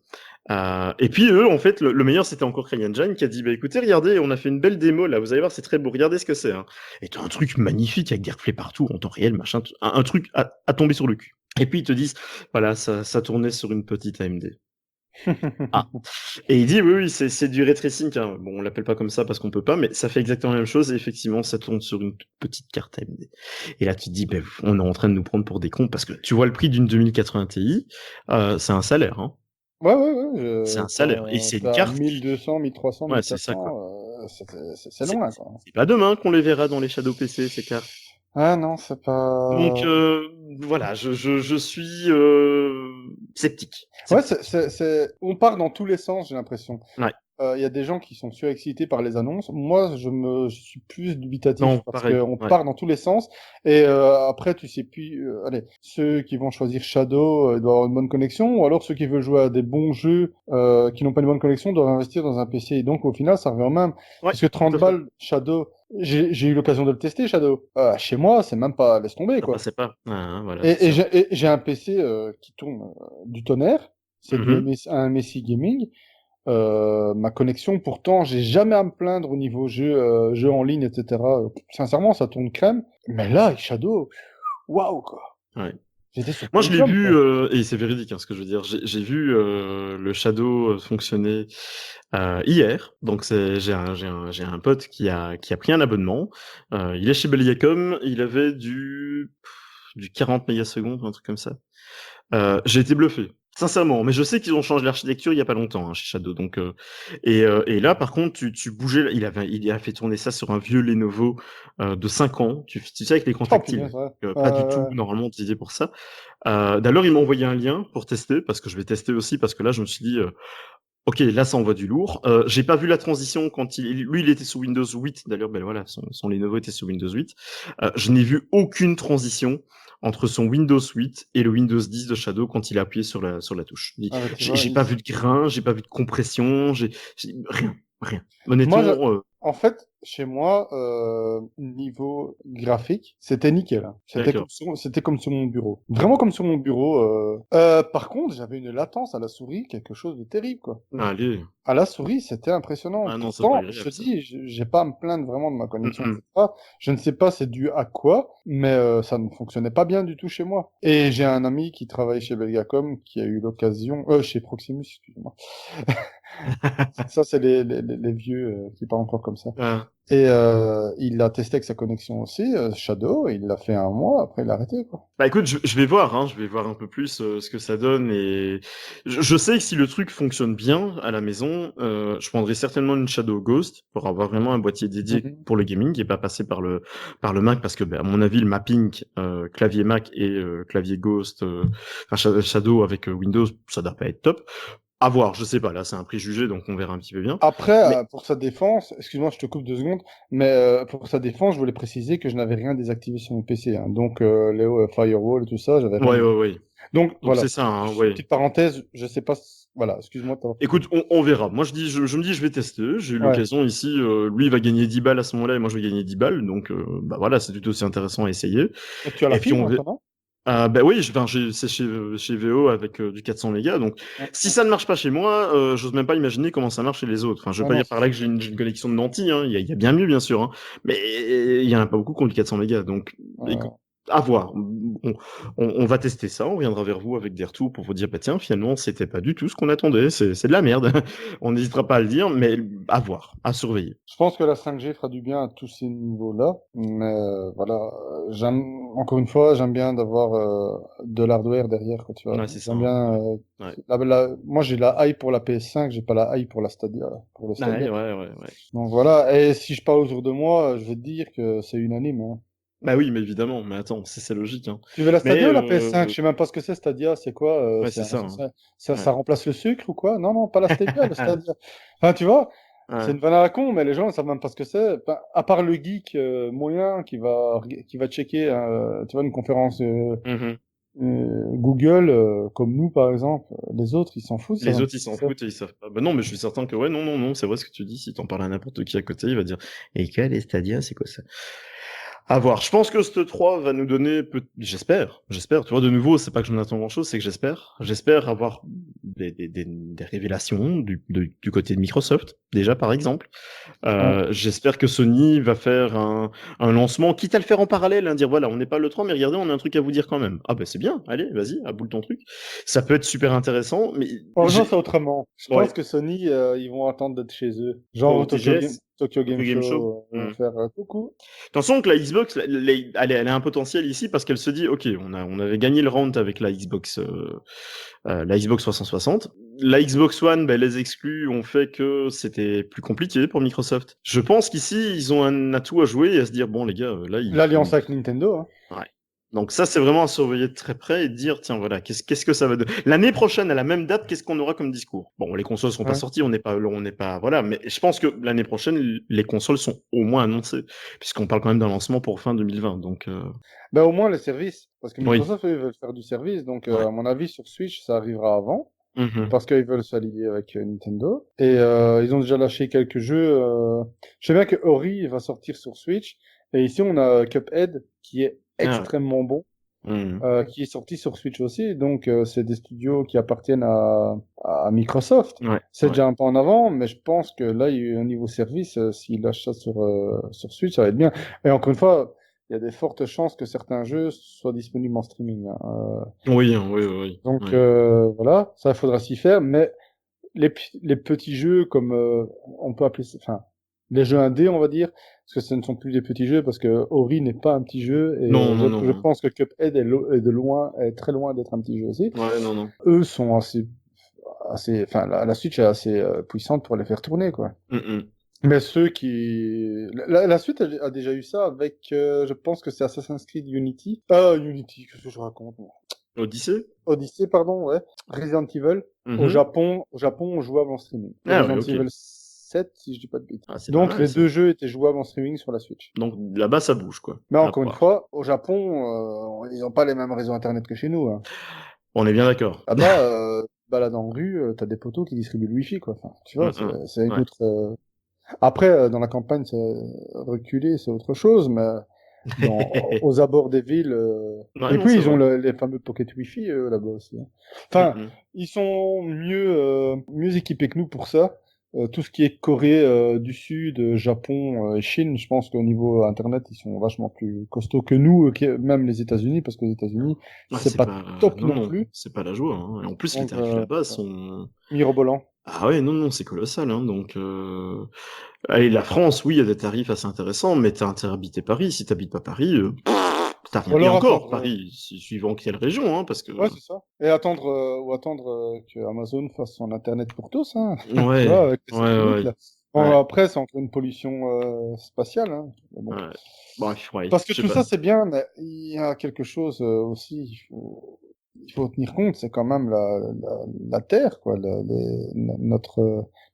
Et puis eux, en fait, le meilleur c'était encore CryEngine qui a dit bah écoutez, regardez, on a fait une belle démo là, vous allez voir, c'est très beau, regardez ce que c'est. Hein. Et t'as un truc magnifique avec des reflets partout en temps réel, machin, un truc à tomber sur le cul. Et puis ils te disent, voilà, ça tournait sur une petite AMD. Ah. Et il dit, oui, c'est du ray tracing. Hein. Bon, on l'appelle pas comme ça parce qu'on peut pas, mais ça fait exactement la même chose. Et effectivement, ça tourne sur une toute petite carte AMD. Et là, tu te dis, ben, on est en train de nous prendre pour des cons parce que tu vois le prix d'une 2080 Ti, c'est un salaire. Hein. Ouais, ouais, ouais. C'est un salaire. Et Quand c'est une t'as carte. 1200, 1300, Ouais, c'est ça, quoi. 1400, c'est C'est loin, quoi. c'est pas demain qu'on les verra dans les Shadow PC, ces cartes. Ah non, c'est Donc, pas... voilà, je suis sceptique. Ouais, Sceptique. on part dans tous les sens, j'ai l'impression. Ouais. Il y a des gens qui sont surexcités par les annonces. Moi, je suis plus dubitatif Non, parce pareil. qu'on Ouais. part dans tous les sens. Et après, tu sais plus. Allez, ceux qui vont choisir Shadow doivent avoir une bonne connexion, ou alors ceux qui veulent jouer à des bons jeux qui n'ont pas une bonne connexion doivent investir dans un PC. Et donc, au final, ça revient au même. Ouais, Parce que tout 30 à fait. balles, Shadow, j'ai eu l'occasion de le tester, Shadow. Chez moi, c'est même pas laisse tomber, Ça quoi. passait pas. Ah, voilà, c'est ça. Et j'ai un PC qui tourne du tonnerre. C'est Mhm. un MSI Gaming. Ma connexion, pourtant, j'ai jamais à me plaindre au niveau jeu en ligne, etc. Sincèrement, ça tourne crème. Mais là, avec Shadow, waouh, quoi. Ouais. J'étais sur Moi, je l'ai Pentium, vu, quoi. et c'est véridique hein, ce que je veux dire. J'ai vu le Shadow fonctionner hier. Donc, j'ai un pote qui a pris un abonnement. Il est chez Belgacom. Il avait du 40 mégasecondes, un truc comme ça. J'ai été bluffé. Sincèrement, mais je sais qu'ils ont changé l'architecture il y a pas longtemps hein, chez Shadow. Donc et là par contre tu bougeais, il a fait tourner ça sur un vieux Lenovo de 5 ans. Tu sais avec l'écran Oh, tactile. punaise, ouais. Pas du tout normalement utilisé pour ça. D'ailleurs il m'a envoyé un lien pour tester parce que je vais tester aussi parce que là je me suis dit ok là ça envoie du lourd. J'ai pas vu la transition quand lui il était sous Windows 8 d'ailleurs ben voilà son Lenovo était sous Windows 8. Je n'ai vu aucune transition entre son Windows 8 et le Windows 10 de Shadow quand il a appuyé sur la touche. Ah, bah, tu vois, J'ai pas vu de grain, j'ai pas vu de compression, j'ai rien. Moi, Honnêtement, en fait, chez moi, niveau graphique, c'était nickel, hein. D'accord. C'était comme sur mon bureau. Vraiment comme sur mon bureau. Par contre, j'avais une latence à la souris, quelque chose de terrible, quoi. Allez. À la souris, c'était impressionnant. Ah non, c'est pas Pourtant, je te agréable ça. dis, j'ai pas à me plaindre vraiment de ma connexion, Mhm. etc. Je ne sais pas c'est dû à quoi, mais ça ne fonctionnait pas bien du tout chez moi. Et j'ai un ami qui travaille chez Belgacom qui a eu l'occasion, chez Proximus, excusez-moi. Ça, c'est les vieux qui parlent encore comme ça. Ah. Et il l'a testé avec sa connexion aussi, Shadow, et il l'a fait un mois, après il a arrêté, quoi. Bah écoute, je vais voir, hein, je vais voir un peu plus ce que ça donne et je sais que si le truc fonctionne bien à la maison, je prendrai certainement une Shadow Ghost pour avoir vraiment un boîtier dédié Mhm. pour le gaming et pas passer par le Mac parce que bah, à mon avis le mapping clavier Mac et clavier Ghost, enfin Shadow avec Windows, ça doit pas être top. À voir, je sais pas, là c'est un préjugé donc on verra un petit peu bien. Après, Mais pour sa défense, excuse-moi, je te coupe 2 secondes, mais pour sa défense, je voulais préciser que je n'avais rien désactivé sur mon PC, hein. Donc, les firewall et tout ça, j'avais rien ouais mis. ouais ouais. Donc, Donc voilà, c'est ça, hein, juste une ouais. petite parenthèse, je sais pas, voilà, excuse-moi de t'avoir coupé. Écoute, on verra. Moi, je me dis, je vais tester. J'ai eu Ouais. l'occasion ici. Lui, il va gagner 10 balles à ce moment-là et moi, je vais gagner 10 balles. Donc, bah voilà, c'est tout aussi intéressant à essayer. Et tu as la Et puis, fibre, on va. toi, non? Bah oui, c'est chez VO avec du 400 mégas. Donc, Ouais, si ça ne marche pas chez moi, j'ose même pas imaginer comment ça marche chez les autres. Enfin, je veux ouais, pas non, dire c'est par là sûr. que j'ai une connexion de nantis. Hein. Il y a bien mieux, bien sûr. Hein. Mais il y en a pas beaucoup qui ont du 400 mégas. Donc, écoute, Ouais. à voir. On va tester ça. On reviendra vers vous avec des retours pour vous dire, bah tiens, finalement, c'était pas du tout ce qu'on attendait. C'est de la merde. On n'hésitera pas à le dire, mais à voir, à surveiller. Je pense que la 5G fera du bien à tous ces niveaux-là, mais voilà, encore une fois, j'aime bien d'avoir de l'hardware derrière, quoi, tu vois. Ouais, c'est ça. J'aime Hein. bien. Ouais. Ouais. Moi, j'ai la hype pour la PS5, j'ai pas la hype pour la Stadia, pour le Ouais, Stadia. ouais, ouais, ouais. Donc voilà, et si je parle autour de moi, je vais te dire que c'est unanime, hein. Bah oui, mais évidemment. Mais attends, c'est logique. Hein. Tu veux la Mais Stadia ou la PS5? Je sais même pas ce que c'est Stadia, c'est quoi? ouais, c'est ça. Hein. Ça Ouais. remplace le sucre ou quoi? Non, non, pas la Stadia, le Stadia. Enfin, tu vois, c'est Ouais. une vanne à la con, mais les gens ne savent même pas ce que c'est. Enfin, à part le geek moyen qui va checker, tu vois, une conférence Mhm. Google, comme nous par exemple, les autres, ils s'en foutent, ça Les même autres, pas ils ce que s'en c'est. foutent et ils savent pas. Bah non, mais je suis certain que ouais, non, non, non, c'est vrai ce que tu dis. Si t'en parles à n'importe qui à côté, il va dire, et quel est Stadia, c'est quoi ça? À voir. Je pense que ce 3 va nous donner, j'espère. Tu vois, de nouveau, c'est pas que j'en attends grand-chose, c'est que j'espère avoir des révélations du côté de Microsoft, déjà par exemple. Ouais. J'espère que Sony va faire un lancement, quitte à le faire en parallèle, hein, dire voilà, on n'est pas le 3, mais regardez, on a un truc à vous dire quand même. Ah ben c'est bien, allez, vas-y, aboule ton truc. Ça peut être super intéressant, mais Oh non, c'est autrement. Je pense ouais, que Sony, ils vont attendre d'être chez eux. quoi, Genre au TGS, Tokyo Tokyo Game Game Show. Show, ils vont faire coucou. Attention que la Xbox, elle a un potentiel ici parce qu'elle se dit, ok, on avait gagné le round avec la Xbox 360. La Xbox One, ben, les exclus ont fait que c'était plus compliqué pour Microsoft. Je pense qu'ici, ils ont un atout à jouer et à se dire, bon les gars, là, L'alliance avec Nintendo, hein. ouais. Donc ça, c'est vraiment à surveiller de très près et de dire, tiens, voilà, qu'est-ce que ça va donner. L'année prochaine, à la même date, qu'est-ce qu'on aura comme discours? Bon, les consoles seront pas Ouais. sorties, voilà, mais je pense que l'année prochaine, les consoles sont au moins annoncées, puisqu'on parle quand même d'un lancement pour fin 2020, donc, Ben, au moins les services, parce que oui, Microsoft, eux, ils veulent faire du service, donc ouais. à mon avis, sur Switch, ça arrivera avant, Mhm. parce qu'ils veulent s'allier avec Nintendo. Et ils ont déjà lâché quelques jeux. Je sais bien que Ori va sortir sur Switch, et ici on a Cuphead, qui est Ah ouais. extrêmement bon, Mhm. qui est sorti sur Switch aussi, donc c'est des studios qui appartiennent à Microsoft. Ouais, C'est ouais. déjà un pas en avant, mais je pense que là, au niveau service, s'ils lâchent ça sur Switch, ça va être bien. Et encore une fois, il y a des fortes chances que certains jeux soient disponibles en streaming, hein. Oui, hein, oui, oui, oui. Donc Ouais. voilà, ça, il faudra s'y faire. Mais les petits jeux, comme on peut appeler ça, enfin, les jeux indés, on va dire, parce que ce ne sont plus des petits jeux, parce que Ori n'est pas un petit jeu, et Non, non, je non. pense que Cuphead est de loin, est très loin d'être un petit jeu aussi. Ouais, non, non. Eux sont enfin, la Switch est assez puissante pour les faire tourner, quoi. Mhm. Mais ceux qui... la suite a déjà eu ça avec, je pense que c'est Assassin's Creed Unity. Unity, qu'est-ce que je raconte, moi. Odyssey? Odyssey, pardon, ouais. Resident Evil. Mhm. Au Japon, on jouable en streaming. Et Ah ouais, Resident ok. Evil 7, si je dis pas de bêtises. Ah, c'est pas Donc, mal, les ça. deux jeux étaient jouables en streaming sur la Switch. Donc là-bas, ça bouge, quoi. Mais À encore une voir. fois, au Japon, ils n'ont pas les mêmes réseaux Internet que chez nous, hein. On est bien d'accord. Là-bas, balade en rue, t'as des poteaux qui distribuent le Wi-Fi, quoi. Enfin, tu vois, Mhm. c'est une Ouais. autre. Après, dans la campagne, c'est reculé, c'est autre chose, mais aux abords des villes. Ouais, Et non, puis, c'est ils ont vrai. les fameux Pocket Wi-Fi là-bas aussi, hein. Enfin, Mhm. ils sont mieux équipés que nous pour ça. Tout ce qui est Corée du Sud, Japon, Chine, je pense qu'au niveau Internet, ils sont vachement plus costauds que nous, même les États-Unis, parce que les États-Unis, Ouais, c'est c'est pas pas. top Non, non non, plus. c'est pas la joie, hein. Et en plus, les Donc, tarifs là-bas sont. mirobolant. Ah ouais, non, non, c'est colossal, hein. Donc, allez, la France, oui, il y a des tarifs assez intéressants, mais t'as intérêt à habiter Paris. Si t'habites pas Paris, t'as rien. Ou Et alors encore, attendre. Paris, suivant quelle région, hein, parce que. Ouais, c'est ça. Et attendre, que Amazon fasse son Internet pour tous, hein. Tu Ouais, vois, avec les ouais, satellites, ouais, là. Bon, ouais, après, c'est encore une pollution spatiale, hein. Mais bon. ouais. Bref, ouais, Parce que je sais tout pas. ça, c'est bien, mais il y a quelque chose aussi, il faut tenir compte, c'est quand même la Terre, quoi,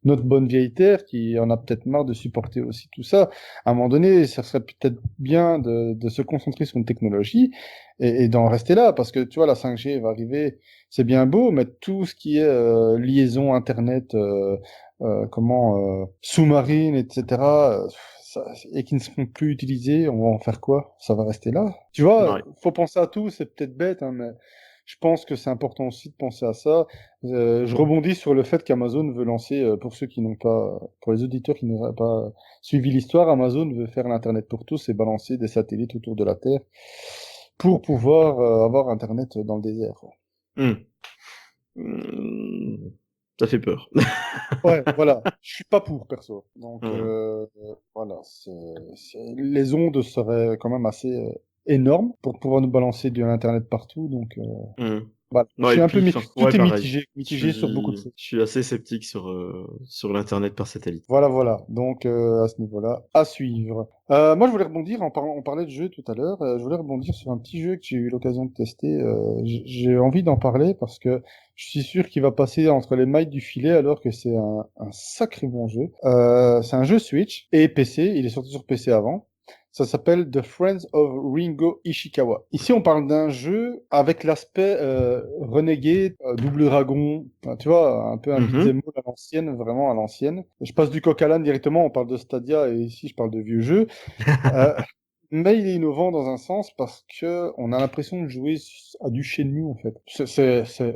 notre bonne vieille Terre qui en a peut-être marre de supporter aussi tout ça. À un moment donné, ça serait peut-être bien de se concentrer sur une technologie et d'en rester là, parce que tu vois, la 5G va arriver, c'est bien beau, mais tout ce qui est liaison Internet, sous-marine, etc., et qui ne seront plus utilisés, on va en faire quoi? Ça va rester là. Tu vois, Ouais. faut penser à tout, c'est peut-être bête, hein, mais je pense que c'est important aussi de penser à ça. Je rebondis sur le fait qu'Amazon veut lancer, pour ceux qui n'ont pas, pour les auditeurs qui n'auraient pas suivi l'histoire, Amazon veut faire l'Internet pour tous et balancer des satellites autour de la Terre pour pouvoir avoir Internet dans le désert, quoi. Hmm. Hmm. Ça fait peur. Ouais, voilà. Je suis pas pour, perso. Donc, Hmm. voilà. Les ondes seraient quand même assez énormes pour pouvoir nous balancer de l'Internet partout. Donc, Hmm. voilà. Je Ouais, et suis un peu puis, enfin, ouais, tout est pareil. mitigé sur beaucoup de choses. Je suis assez sceptique sur l'Internet par satellite. Voilà, voilà. Donc, à ce niveau-là, à suivre. Moi, je voulais rebondir, on parlait de jeux tout à l'heure, je voulais rebondir sur un petit jeu que j'ai eu l'occasion de tester. J'ai envie d'en parler parce que je suis sûr qu'il va passer entre les mailles du filet alors que c'est un sacré bon jeu. C'est un jeu Switch et PC, il est sorti sur PC avant. Ça s'appelle The Friends of Ringo Ishikawa. Ici, on parle d'un jeu avec l'aspect renegade, double dragon, enfin, tu vois, un peu un beat'em Mhm. all à l'ancienne, vraiment à l'ancienne. Je passe du coq à l'âne directement, on parle de Stadia et ici je parle de vieux jeux. Euh, mais il est innovant dans un sens parce que on a l'impression de jouer à du Shenmue en fait.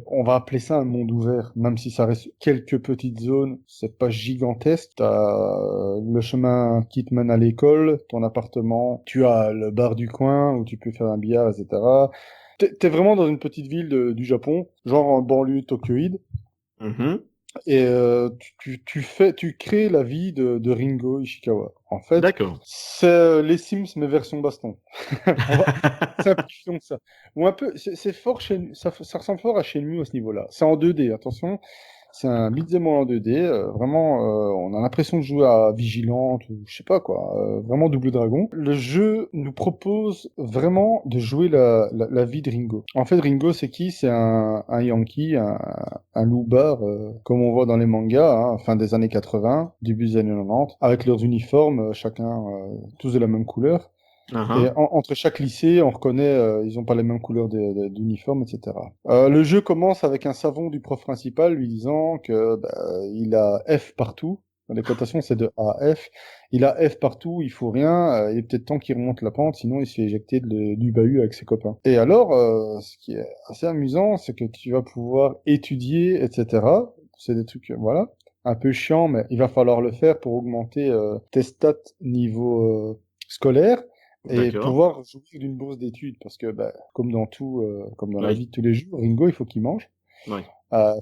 On va appeler ça un monde ouvert, même si ça reste quelques petites zones, c'est pas gigantesque. T'as le chemin qui te mène à l'école, ton appartement, tu as le bar du coin où tu peux faire un billard, etc. T'es vraiment dans une petite ville du Japon, genre en banlieue tokyoïde. Mhm. Et tu crées la vie de Ringo Ishikawa. En fait, D'accord. c'est les Sims mais version baston. On va simplifions ça. Ou un peu, c'est fort ça ressemble fort à Shenmue à ce niveau-là. C'est en 2D, attention. C'est un beat'em all en 2D. Vraiment, on a l'impression de jouer à Vigilante ou je sais pas quoi. Vraiment Double Dragon. Le jeu nous propose vraiment de jouer la vie de Ringo. En fait, Ringo, c'est qui? C'est un Yankee, un loupard, comme on voit dans les mangas, hein, fin des années 80, début des années 90, avec leurs uniformes, chacun tous de la même couleur. Ah, Et ah. entre chaque lycée, on reconnaît, ils ont pas les mêmes couleurs d'uniforme, etc. Le jeu commence avec un savon du prof principal lui disant que bah, il a F partout. Les cotations, c'est de A à F. Il a F partout, il faut rien. Il est peut-être temps qu'il remonte la pente, sinon il se fait éjecter du bahut avec ses copains. Et alors, ce qui est assez amusant, c'est que tu vas pouvoir étudier, etc. C'est des trucs, voilà, un peu chiant, mais il va falloir le faire pour augmenter tes stats niveau scolaire et D'accord. pouvoir jouir d'une bourse d'études parce que bah, comme dans tout comme dans la Oui. vie de tous les jours, Ringo il faut qu'il mange, Oui.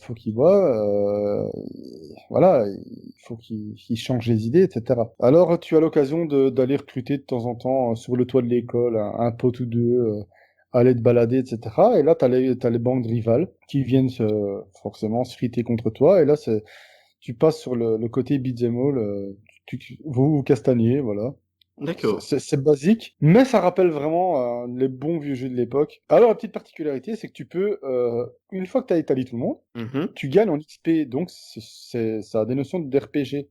faut qu'il boive, voilà, il faut qu'il change les idées, etc. Alors tu as l'occasion d'aller recruter de temps en temps sur le toit de l'école un pote ou deux, aller te balader, etc. Et là t'as les bandes rivales qui viennent forcément se friter contre toi et là c'est tu passes sur le côté beat'em all, vous castagnez, voilà. D'accord. C'est basique, mais ça rappelle vraiment les bons vieux jeux de l'époque. Alors, la petite particularité, c'est que tu peux, une fois que tu as étalé tout le monde, Mhm. tu gagnes en XP, donc ça a des notions d'RPG.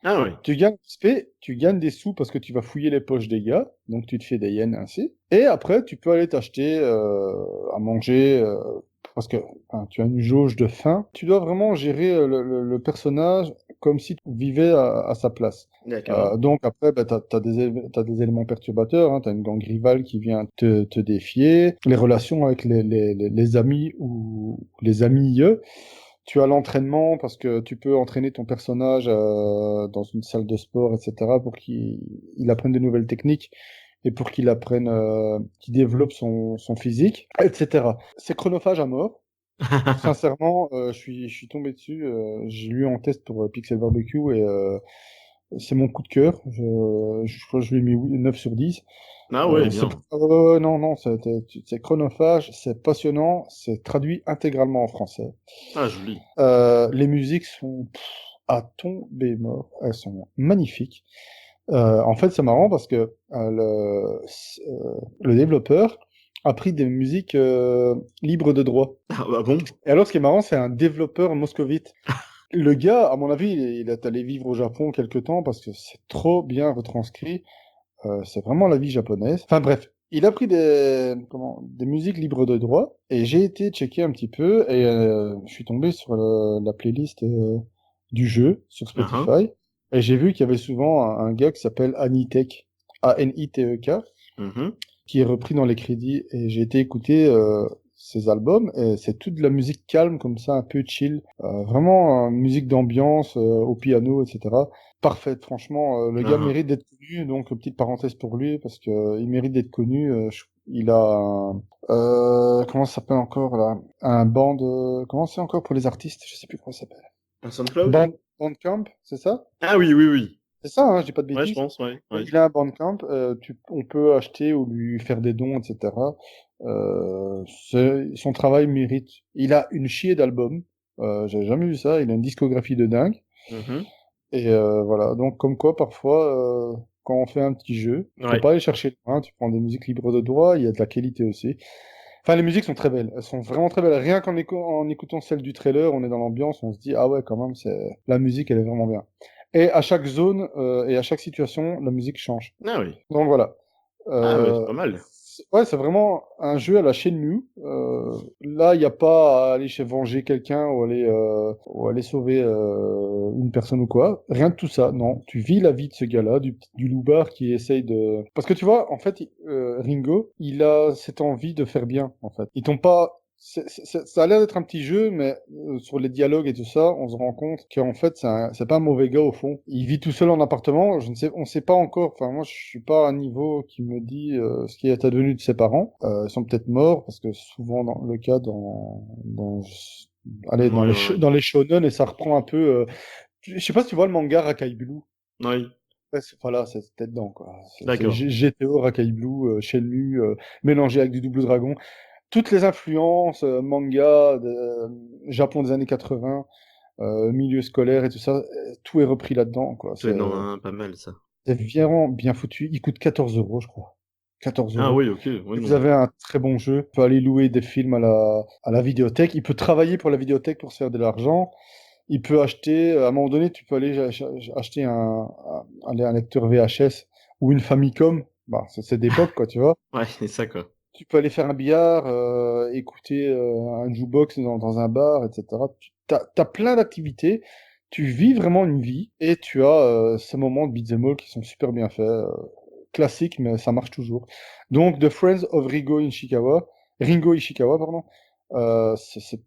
Ah oui. Tu gagnes XP, tu gagnes des sous parce que tu vas fouiller les poches des gars, donc tu te fais des yens ainsi. Et après, tu peux aller t'acheter à manger, parce que enfin, tu as une jauge de faim, tu dois vraiment gérer le personnage comme si tu vivais à sa place. D'accord. Donc après, bah, t'as des éléments perturbateurs, hein, t'as une gang rivale qui vient te défier, les relations avec les amis ou les amis. Tu as l'entraînement parce que tu peux entraîner ton personnage dans une salle de sport, etc., pour qu'il apprenne de nouvelles techniques et pour qu'il apprenne, qu'il développe son physique, etc. C'est chronophage à mort. Sincèrement, je suis tombé dessus. J'ai lu en test pour Pixel Barbecue et c'est mon coup de cœur. Je crois que je lui ai mis 9 sur 10. Ah ouais, C'est... bien. non, non, c'est chronophage, c'est passionnant, c'est traduit intégralement en français. Ah, joli. Les musiques sont à tomber mort, elles sont magnifiques. En fait, c'est marrant parce que le développeur a pris des musiques libres de droit. Ah bah bon? Et alors, ce qui est marrant, c'est un développeur moscovite. Le gars, à mon avis, il est allé vivre au Japon quelque temps parce que c'est trop bien retranscrit. C'est vraiment la vie japonaise. Enfin bref, il a pris des musiques libres de droit et j'ai été checker un petit peu et je suis tombé sur la playlist du jeu sur Ah, ah. Spotify et j'ai vu qu'il y avait souvent un gars qui s'appelle Anitek, Anitek, Mhm. qui est repris dans les crédits et j'ai été écouter ses albums et c'est toute de la musique calme comme ça, un peu chill, vraiment musique d'ambiance au piano, etc. Parfaite, franchement, le Ah, gars ah. mérite d'être connu, donc petite parenthèse pour lui parce que il mérite d'être connu. Il a comment ça s'appelle encore là? Un band, comment c'est encore pour les artistes? Je sais plus comment ça s'appelle. Un SoundCloud? Bandcamp, c'est ça? Ah oui, oui, oui. C'est ça, hein, je dis pas de Ouais, je bêtises. pense, ouais. Ouais. Il a un Bandcamp, on peut acheter ou lui faire des dons, etc. Son travail mérite. Il a une chier d'albums. J'avais jamais vu ça. Il a une discographie de dingue. Mhm. Et voilà. Donc, comme quoi, parfois, quand on fait un petit jeu, faut Ouais. pas aller chercher loin. Tu prends des musiques libres de droit. Il y a de la qualité aussi. Enfin, les musiques sont très belles. Elles sont vraiment très belles. Rien en écoutant celle du trailer, on est dans l'ambiance. On se dit, ah ouais, quand même, la musique, elle est vraiment bien. Et à chaque zone et à chaque situation, la musique change. Ah oui. Donc voilà. Ah ouais, c'est Euh, pas mal. ouais, c'est vraiment un jeu à la Shenmue. Là, il n'y a pas à aller chez venger quelqu'un ou aller sauver une personne ou quoi. Rien de tout ça. Non, tu vis la vie de ce gars-là, du loupard qui essaye de. Parce que tu vois, en fait, Ringo, il a cette envie de faire bien. En fait, ils t'ont pas. Ça a l'air d'être un petit jeu, mais sur les dialogues et tout ça, on se rend compte qu'en fait, c'est pas un mauvais gars au fond. Il vit tout seul en appartement. On sait pas encore. Enfin, moi, je suis pas à un niveau qui me dit ce qui est advenu de ses parents. Ils sont peut-être morts parce que souvent dans le cas allez, Ouais, ouais. dans les shonen et ça reprend un peu. Je sais pas si tu vois le manga Rakai Blue. Ouais. Ouais, voilà, c'est dedans quoi. C'est D'accord. GTO, Rakai Blue, Shenmue mélangé avec du Double Dragon, toutes les influences, manga, Japon des années 80, milieu scolaire et tout ça, tout est repris là-dedans, quoi. C'est non, hein, pas mal ça. C'est vraiment bien foutu. Il coûte 14 euros, je crois. 14 Ah euros. oui, ok. Oui, Si vous non. avez un très bon jeu, vous pouvez aller louer des films à la vidéothèque. Il peut travailler pour la vidéothèque pour se faire de l'argent. Il peut acheter, à un moment donné, tu peux aller acheter un lecteur VHS ou une Famicom. Bah, c'est d'époque, quoi, tu vois. Ouais, c'est ça quoi. Tu peux aller faire un billard, écouter un jukebox dans un bar, etc. T'as plein d'activités. Tu vis vraiment une vie et tu as ces moments de beat'em all qui sont super bien faits. Classiques, mais ça marche toujours. Donc, The Friends of Ringo Ishikawa, pardon. C'est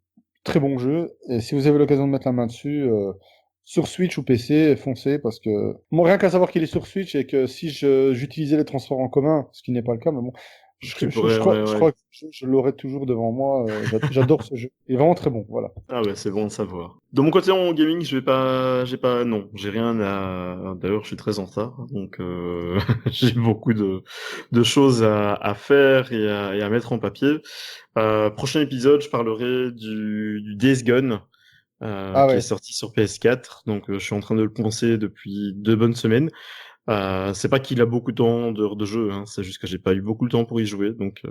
très bon jeu. Et si vous avez l'occasion de mettre la main dessus, sur Switch ou PC, foncez parce que moi, rien qu'à savoir qu'il est sur Switch et que si j'utilisais les transports en commun, ce qui n'est pas le cas, mais bon, Tu pourrais, ouais, je ouais. crois que je l'aurai toujours devant moi. J'adore ce jeu. Il est vraiment très bon. Voilà. Ah ouais, c'est bon à savoir. De mon côté en gaming, non, j'ai rien à. D'ailleurs, je suis très en retard, donc j'ai beaucoup de choses à faire et à mettre en papier. Prochain épisode, je parlerai du Days Gone. Ah Qui est ouais. sorti sur PS4, donc je suis en train de le poncer depuis 2 bonnes semaines. C'est pas qu'il a beaucoup de temps d'heures de jeu, hein, c'est juste que j'ai pas eu beaucoup de temps pour y jouer, donc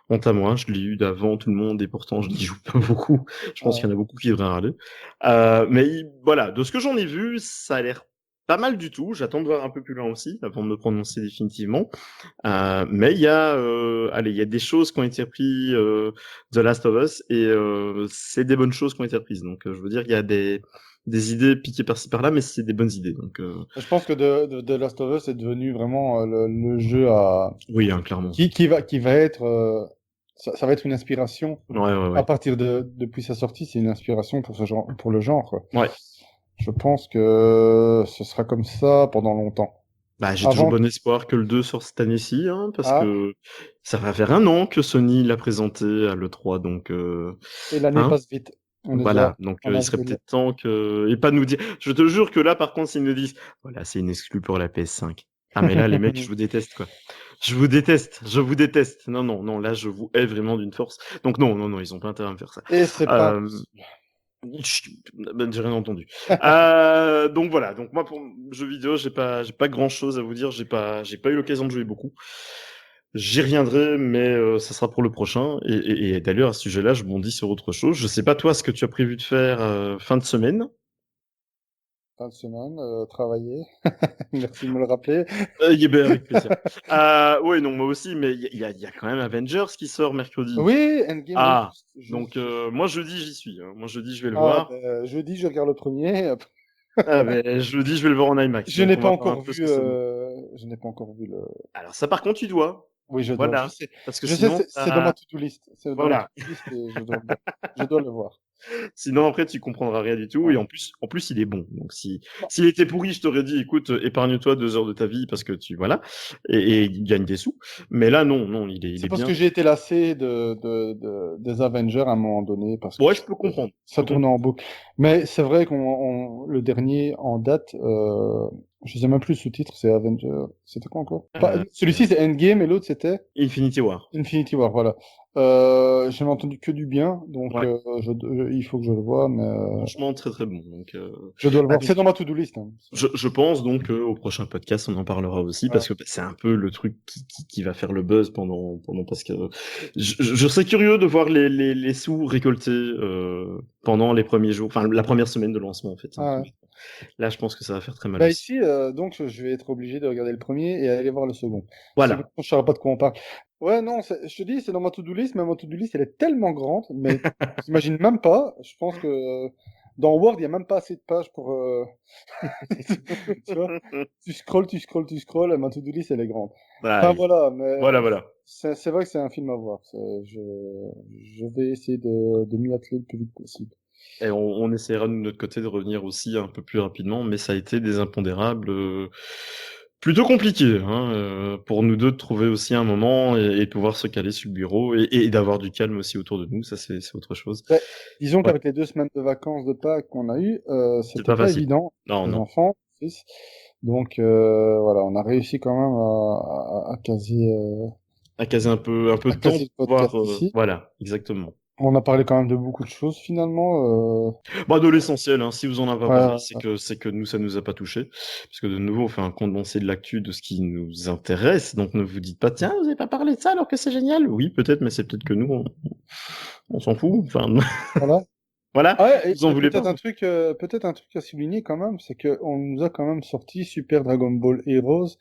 honte à moi, je l'ai eu d'avant tout le monde et pourtant je n'y joue pas beaucoup. Je pense qu'il y en a beaucoup qui devraient râler. Mais voilà, de ce que j'en ai vu, ça a l'air pas mal du tout. J'attends de voir un peu plus loin aussi avant de me prononcer définitivement. Mais il y a des choses qui ont été reprises The Last of Us et c'est des bonnes choses qui ont été reprises. Donc je veux dire, il y a des idées piquées par-ci par-là, mais c'est des bonnes idées. Donc Je pense que The Last of Us est devenu vraiment le jeu à oui, hein, clairement. qui va être ça va être une inspiration Ouais, à partir depuis sa sortie, c'est une inspiration pour ce genre pour le genre, quoi. Ouais. Je pense que ce sera comme ça pendant longtemps. Bah, j'ai toujours Avant bon espoir que le 2 sorte cette année-ci, hein, parce ah, que ça va faire 1 an que Sony l'a présenté à l'E3, donc et l'année hein, passe vite. On est déjà voilà, donc en il serait avril. peut-être temps que et pas nous dire. Je te jure que là, par contre, s'ils nous disent, voilà, c'est une exclue pour la PS5. Ah mais là, les mecs, je vous déteste quoi. Je vous déteste, je vous déteste. Non, non, non, là, je vous hais vraiment d'une force. Donc non, non, non, ils ont pas intérêt à me faire ça. Et c'est pas Euh, Chut, ben, j'ai rien entendu. Donc voilà. Donc moi pour jeux vidéo, j'ai pas grand chose à vous dire. J'ai pas eu l'occasion de jouer beaucoup. J'y reviendrai, mais ça sera pour le prochain. Et d'ailleurs à ce sujet-là, je bondis sur autre chose. Je sais pas toi ce que tu as prévu de faire fin de semaine. fin de semaine, travailler. Merci de me le rappeler. Ben, avec plaisir. Ouais, non, moi aussi, mais il y a quand même Avengers qui sort mercredi. Oui, Endgame, oui. Ah, donc moi jeudi j'y suis. Hein. Moi jeudi je vais le Ah, voir. ben, jeudi, je regarde le premier. Ah, ben, jeudi je vais le voir en IMAX. Je Donc n'ai on pas va voir un encore peu ce vu, que ça donne. je n'ai pas encore vu le. Alors ça, par contre, tu dois. Oui, je dois. Voilà. Parce que Je sais, sinon, c'est dans ma to-do list. C'est dans ma voilà. to-do list et je dois le voir. Sinon, après, tu comprendras rien du tout. Ouais. Et en plus, il est bon. Donc, Bon, s'il était pourri, je t'aurais dit, écoute, épargne-toi 2 heures de ta vie parce que voilà. Et il gagne des sous. Mais là, non, non, il c'est est parce bien. que j'ai été lassé des Avengers à un moment donné parce que Ouais, je peux comprendre. Je ça peux tournait en comprendre. boucle. Mais c'est vrai le dernier en date, je sais même plus le sous-titre, c'est Avenger. C'était quoi encore? Euh, Celui-ci c'est Endgame et l'autre c'était Infinity War. Infinity War, voilà. J'en ai entendu que du bien, donc Ouais. il faut que je le voie, mais Franchement, très très bon. Donc, je dois le voir. donc C'est dans ma to-do list, hein. je pense donc au prochain podcast, on en parlera aussi Ouais. parce que bah, c'est un peu le truc qui va faire le buzz pendant parce que je serais curieux de voir les sous récoltés pendant les premiers jours, enfin la première semaine de lancement en fait. Hein. Ah ouais. Là, je pense que ça va faire très mal Bah aussi. ici, donc je vais être obligé de regarder le premier et aller voir le second. Sinon, Voilà. je ne saurais pas de quoi on parle. Ouais, non, je te dis, c'est dans ma to-do list, mais ma to-do list, elle est tellement grande, mais j'imagine même pas. Je pense que dans Word, il n'y a même pas assez de pages pour... Tu vois, tu scrolles, et ma to-do list, elle est grande. Enfin, Aïe. voilà, mais Voilà, voilà. c'est vrai que c'est un film à voir. Je vais essayer de m'y atteler le plus vite possible. Et on essaiera de notre côté de revenir aussi un peu plus rapidement, mais ça a été des impondérables plutôt compliqués hein, pour nous deux de trouver aussi un moment et pouvoir se caler sur le bureau et d'avoir du calme aussi autour de nous. Ça, c'est autre chose. Ouais, disons Ouais, qu'avec les 2 semaines de vacances de Pâques qu'on a eues, c'est c'était pas pas facile. évident, Non, les non. enfants, fils. Donc voilà, on a réussi quand même À caser un peu à de temps caser pour le pouvoir. podcast ici. Voilà, exactement. On a parlé quand même de beaucoup de choses finalement. Bah, de l'essentiel, hein, si vous en avez pas parlé, Ouais, c'est que nous, ça nous a pas touché. Parce que de nouveau, on fait un condensé de l'actu de ce qui nous intéresse. Donc ne vous dites pas, tiens, vous avez pas parlé de ça alors que c'est génial. Oui, peut-être, mais c'est peut-être que nous, on s'en fout. Enfin, voilà. voilà, Ah ouais, vous en et voulez pas. peut-être un truc à souligner quand même, c'est qu'on nous a quand même sorti Super Dragon Ball Heroes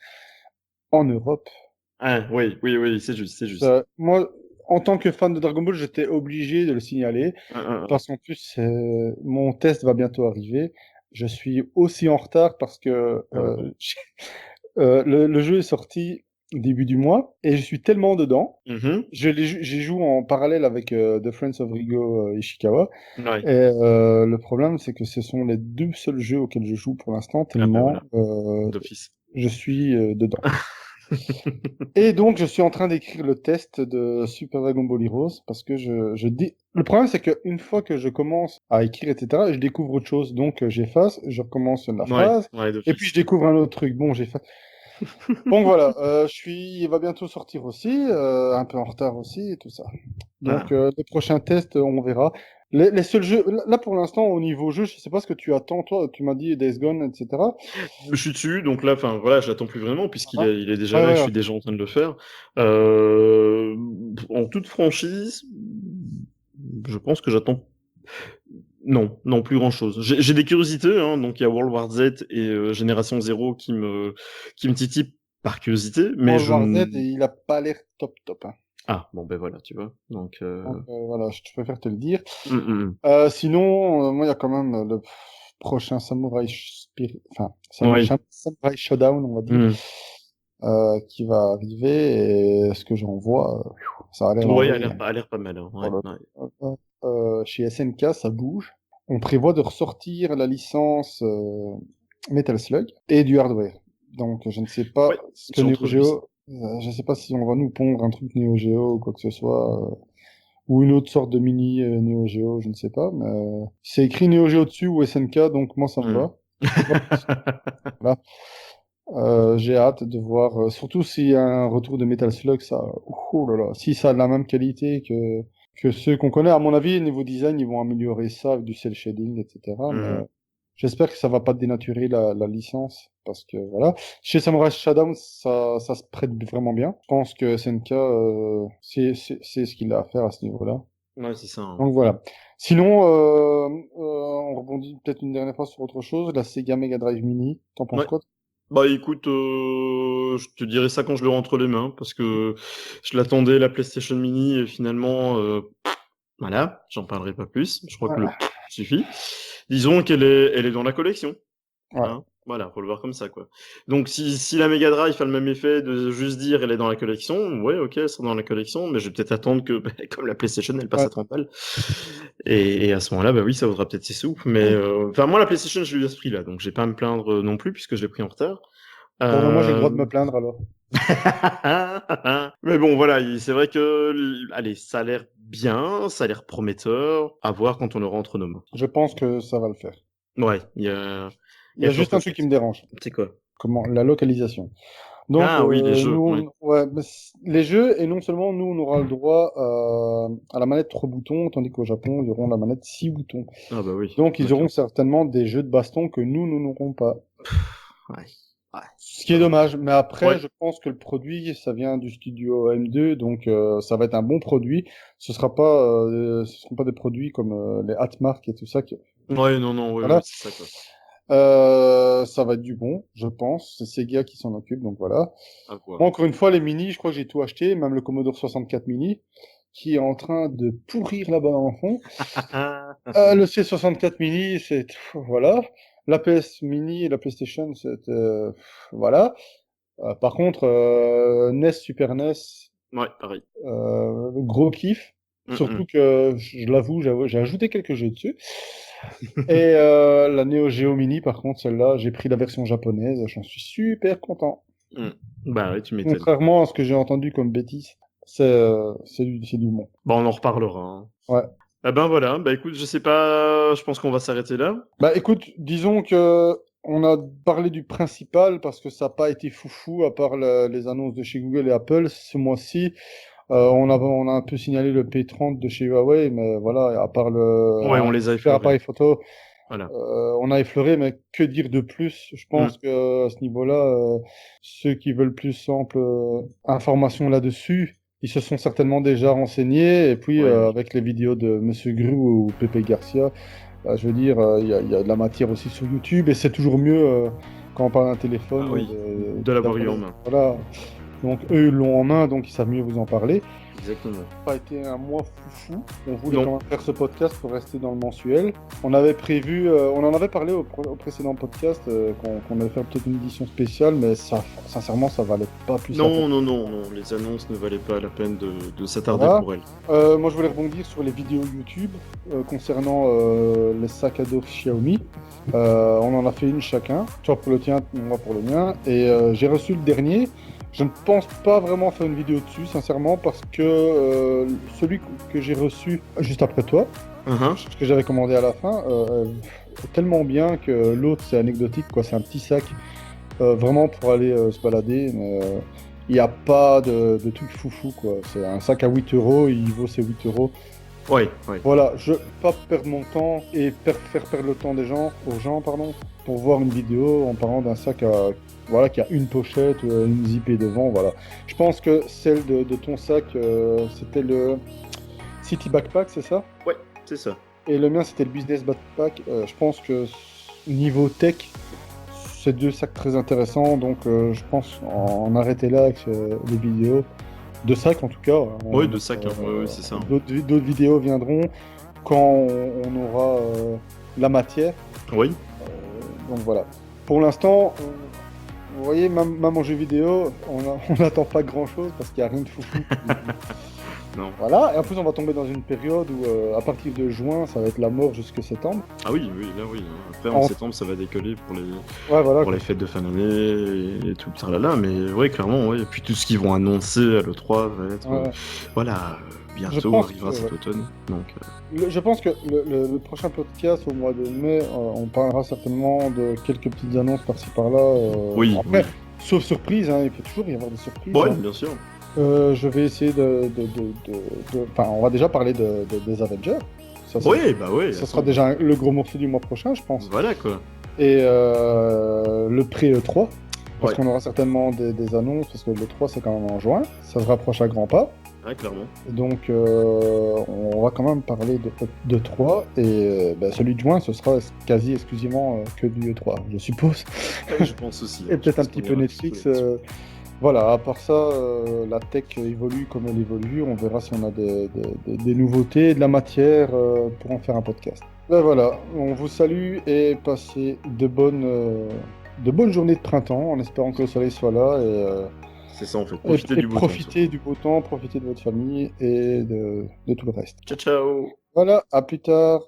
en Europe. Ah, oui, oui, oui, c'est juste, c'est juste. Moi, en tant que fan de Dragon Ball, j'étais obligé de le signaler. Un. Parce qu'en plus, mon test va bientôt arriver. Je suis aussi en retard parce que Ah, ouais. le jeu est sorti début du mois et je suis tellement dedans. Mhm. J'y joue en parallèle avec The Friends of Rigo Ishikawa. Ouais. Et le problème, c'est que ce sont les 2 seuls jeux auxquels je joue pour l'instant, Ah, ben tellement voilà, d'office. je suis dedans. Et donc, je suis en train d'écrire le test de Super Dragon Ball Heroes parce que je dis. Le problème, c'est qu'une fois que je commence à écrire, etc., je découvre autre chose. Donc, j'efface, je recommence la Ouais, phrase, ouais, et puis je d'office. découvre un autre truc. Bon, j'efface. Donc voilà, il va bientôt sortir aussi, un peu en retard aussi et tout ça. Donc, Ah. les prochains tests, on verra. Les seuls jeux, là pour l'instant, au niveau jeu, je sais pas ce que tu attends, toi, tu m'as dit Days Gone, etc. Je suis dessus, donc là, enfin voilà, je l'attends plus vraiment Hein. il est déjà Ouais, là et je ouais, suis ok. déjà en train de le faire. Euh, En toute franchise, je pense que j'attends Non, plus grand-chose. J'ai des curiosités, hein, donc il y a World War Z et Génération Zéro qui me titillent par curiosité, mais World je... War Z, et il a pas l'air top, hein. Ah, bon, ben voilà, tu vois. Donc, Donc, voilà, je préfère te le dire. mm. Sinon, moi, il y a quand même le prochain Oui. Samurai Showdown, on va dire, Mm. qui va arriver. Et ce que j'en vois, ça a l'air Ouais, d'envoyer. a l'air pas mal, hein, Oh ouais, là ouais. là. Chez SNK, ça bouge. On prévoit de ressortir la licence Metal Slug et du hardware. Donc, je ne sais pas Ouais, ce que j'ai Neo entrevu ça. Geo, je ne sais pas si on va nous pondre un truc Neo Geo ou quoi que ce soit, ou une autre sorte de mini Neo Geo, je ne sais pas. Mais c'est écrit Neo Geo dessus ou SNK, donc moi ça me Mm. va. Voilà. J'ai hâte de voir, surtout s'il y a un retour de Metal Slug, ça, oh là là, si ça a la même qualité que ceux qu'on connaît, à mon avis, niveau design, ils vont améliorer ça avec du cel shading, etc. Mais Mm. j'espère que ça va pas dénaturer la licence, parce que voilà. Chez Samurai Shodown, ça se prête vraiment bien. Je pense que SNK, c'est ce qu'il a à faire à ce niveau-là. Ouais, c'est ça, hein. Donc voilà. Sinon, on rebondit peut-être une dernière fois sur autre chose, la Sega Mega Drive Mini. T'en penses Ouais. quoi? Bah écoute, je te dirai ça quand je l'aurai entre les mains, parce que je l'attendais, la PlayStation Mini, et finalement, voilà, j'en parlerai pas plus. Je crois que le Ouais. suffit. Disons elle est dans la collection. Ouais. Hein, voilà, faut le voir comme ça, quoi. Donc, si la Mega Drive a le même effet de juste dire elle est dans la collection, ouais, ok, elle sera dans la collection, mais je vais peut-être attendre que, bah, comme la PlayStation, elle passe Ouais. à 30 balles. Et à ce moment-là, bah oui, ça vaudra peut-être ses sous. Mais, enfin, moi, la PlayStation, je l'ai eu à ce prix-là, donc j'ai pas à me plaindre non plus, puisque je l'ai pris en retard. Bon, ben moi, j'ai le droit de Euh... me plaindre alors. Mais bon, voilà, c'est vrai que, allez, ça a l'air bien, ça a l'air prometteur, à voir quand on le rentre nos mains. Je pense que ça va le faire. Ouais, Il il y y a a de juste fortes un truc qui me chances. dérange. C'est quoi? Comment? La localisation. Donc, Ah oui, les jeux, ouais. ouais, mais les jeux, et non seulement nous, on aura le droit à la manette 3 boutons, tandis qu'au Japon, ils auront la manette 6 boutons. Ah bah oui, Donc, ils auront d'accord. certainement des jeux de baston que nous n'aurons pas. Ouais, ouais, Ce qui est bah, dommage. Mais après, ouais, je pense que le produit, ça vient du studio M2, donc ça va être un bon produit. Ce seront pas des produits comme les Hatmark et tout ça. ouais, non, ouais, Voilà. c'est ça, quoi. Ça va être du bon, je pense. C'est Sega qui s'en occupe, donc voilà. À voir. Moi, encore une fois, les mini, je crois que j'ai tout acheté, même le Commodore 64 mini, qui est en train de pourrir là-bas en fond. Le C64 mini, voilà. La PS mini et la PlayStation, voilà. Par contre, NES, Super NES, Ouais, pareil. gros kiff. Mm, Surtout que, je l'avoue, j'ai ajouté quelques jeux dessus. Et la Neo Geo Mini, par contre, celle-là, j'ai pris la version japonaise, j'en suis super content. mm. Bah ouais, tu m'étonnes. Contrairement à ce que j'ai entendu comme bêtise, c'est du bon. Bon, on en reparlera, hein. Ouais. Ah ben voilà, bah écoute, je sais pas, je pense qu'on va s'arrêter là. Bah écoute, disons que on a parlé du principal parce que ça n'a pas été foufou à part les annonces de chez Google et Apple ce mois-ci. On a un peu signalé le P30 de chez Huawei, mais voilà, à part Ouais, on un les a super effleurés. appareil photo, Voilà. on a effleuré, mais que dire de plus? Je Mm. pense que à ce niveau-là, ceux qui veulent plus ample information là-dessus, ils se sont certainement déjà renseignés. Et puis, Ouais. avec les vidéos de Monsieur Gru ou Pepe Garcia, je veux dire, il y a de la matière aussi sur YouTube, et c'est toujours mieux quand on parle d'un Ah téléphone oui, de l'avoir eu d'avoir en main. voilà. Donc eux, ils l'ont en main, donc ils savent mieux vous en parler. Exactement. Pas été un mois foufou. On voulait Non. quand même faire ce podcast pour rester dans le mensuel. On avait prévu, on en avait parlé au précédent podcast, qu'on allait faire peut-être une édition spéciale, mais ça, sincèrement, ça valait pas plus la peine. Non, les annonces ne valaient pas la peine de s'attarder Voilà. pour elles. Moi, je voulais rebondir sur les vidéos YouTube concernant les sacs à dos Xiaomi. On en a fait une chacun. Toi pour le tien, moi pour le mien. Et j'ai reçu le dernier. Je ne pense pas vraiment faire une vidéo dessus, sincèrement, parce que celui que j'ai reçu juste après toi, ce que j'avais commandé à la fin, est tellement bien que l'autre, c'est anecdotique, quoi. C'est un petit sac, vraiment pour aller se balader. Mais il n'y a pas de truc foufou, quoi. C'est un sac à 8 euros, il vaut ses 8 euros. Ouais. Voilà, je veux pas perdre mon temps et faire perdre le temps aux gens, pardon, pour voir une vidéo en parlant d'un sac voilà, qui a une pochette, une zippée devant, voilà. Je pense que celle de ton sac, c'était le City Backpack, c'est ça? Ouais, c'est ça. Et le mien, c'était le Business Backpack. Je pense que niveau tech, c'est deux sacs très intéressants. Donc, je pense en arrêter là avec les vidéos. De sacs, en tout cas. Oui, de sac, hein. Ouais, c'est ça. D'autres vidéos viendront quand on aura la matière. Oui. Donc, voilà. Pour l'instant, vous voyez, même en jeu vidéo, on n'attend pas grand-chose parce qu'il n'y a rien de foufou. Non. Voilà, et en plus on va tomber dans une période où à partir de juin, ça va être la mort jusqu'à septembre. Ah oui, oui, là oui. Après, en septembre, ça va décoller pour les, Ouais, voilà. pour les fêtes de fin d'année et tout ça là. Mais ouais, clairement, ouais. Et puis tout ce qu'ils vont annoncer à l'E3 va être... Ouais. Voilà, Je bientôt pense arrivera que, cet ouais. automne. Donc, Je pense que le prochain podcast au mois de mai, on parlera certainement de quelques petites annonces par-ci par-là. oui, Après, oui. sauf surprise, hein, il peut toujours y avoir des surprises. Ouais, Hein. bien sûr. Je vais essayer Enfin, on va déjà parler des Avengers. Ça, Oui, bah ouais. ça attends. sera déjà le gros morceau du mois prochain, je pense. Voilà, quoi. Et le pré-E3, parce Ouais. qu'on aura certainement des annonces, parce que l'E3 c'est quand même en juin, ça se rapproche à grands pas. Ouais, clairement. Donc on va quand même parler de 3 et celui de juin ce sera quasi exclusivement que du E3, je suppose. Ouais, je pense aussi. Et peut-être un petit peu Netflix. Voilà, à part ça, la tech évolue comme elle évolue. On verra si on a des nouveautés, de la matière pour en faire un podcast. Ben voilà, on vous salue et passez de bonnes journées de printemps en espérant que le soleil soit là C'est ça, en fait. et Profitez du beau temps. profitez du beau temps, profitez de votre famille et de tout le reste. Ciao, ciao. Voilà, à plus tard.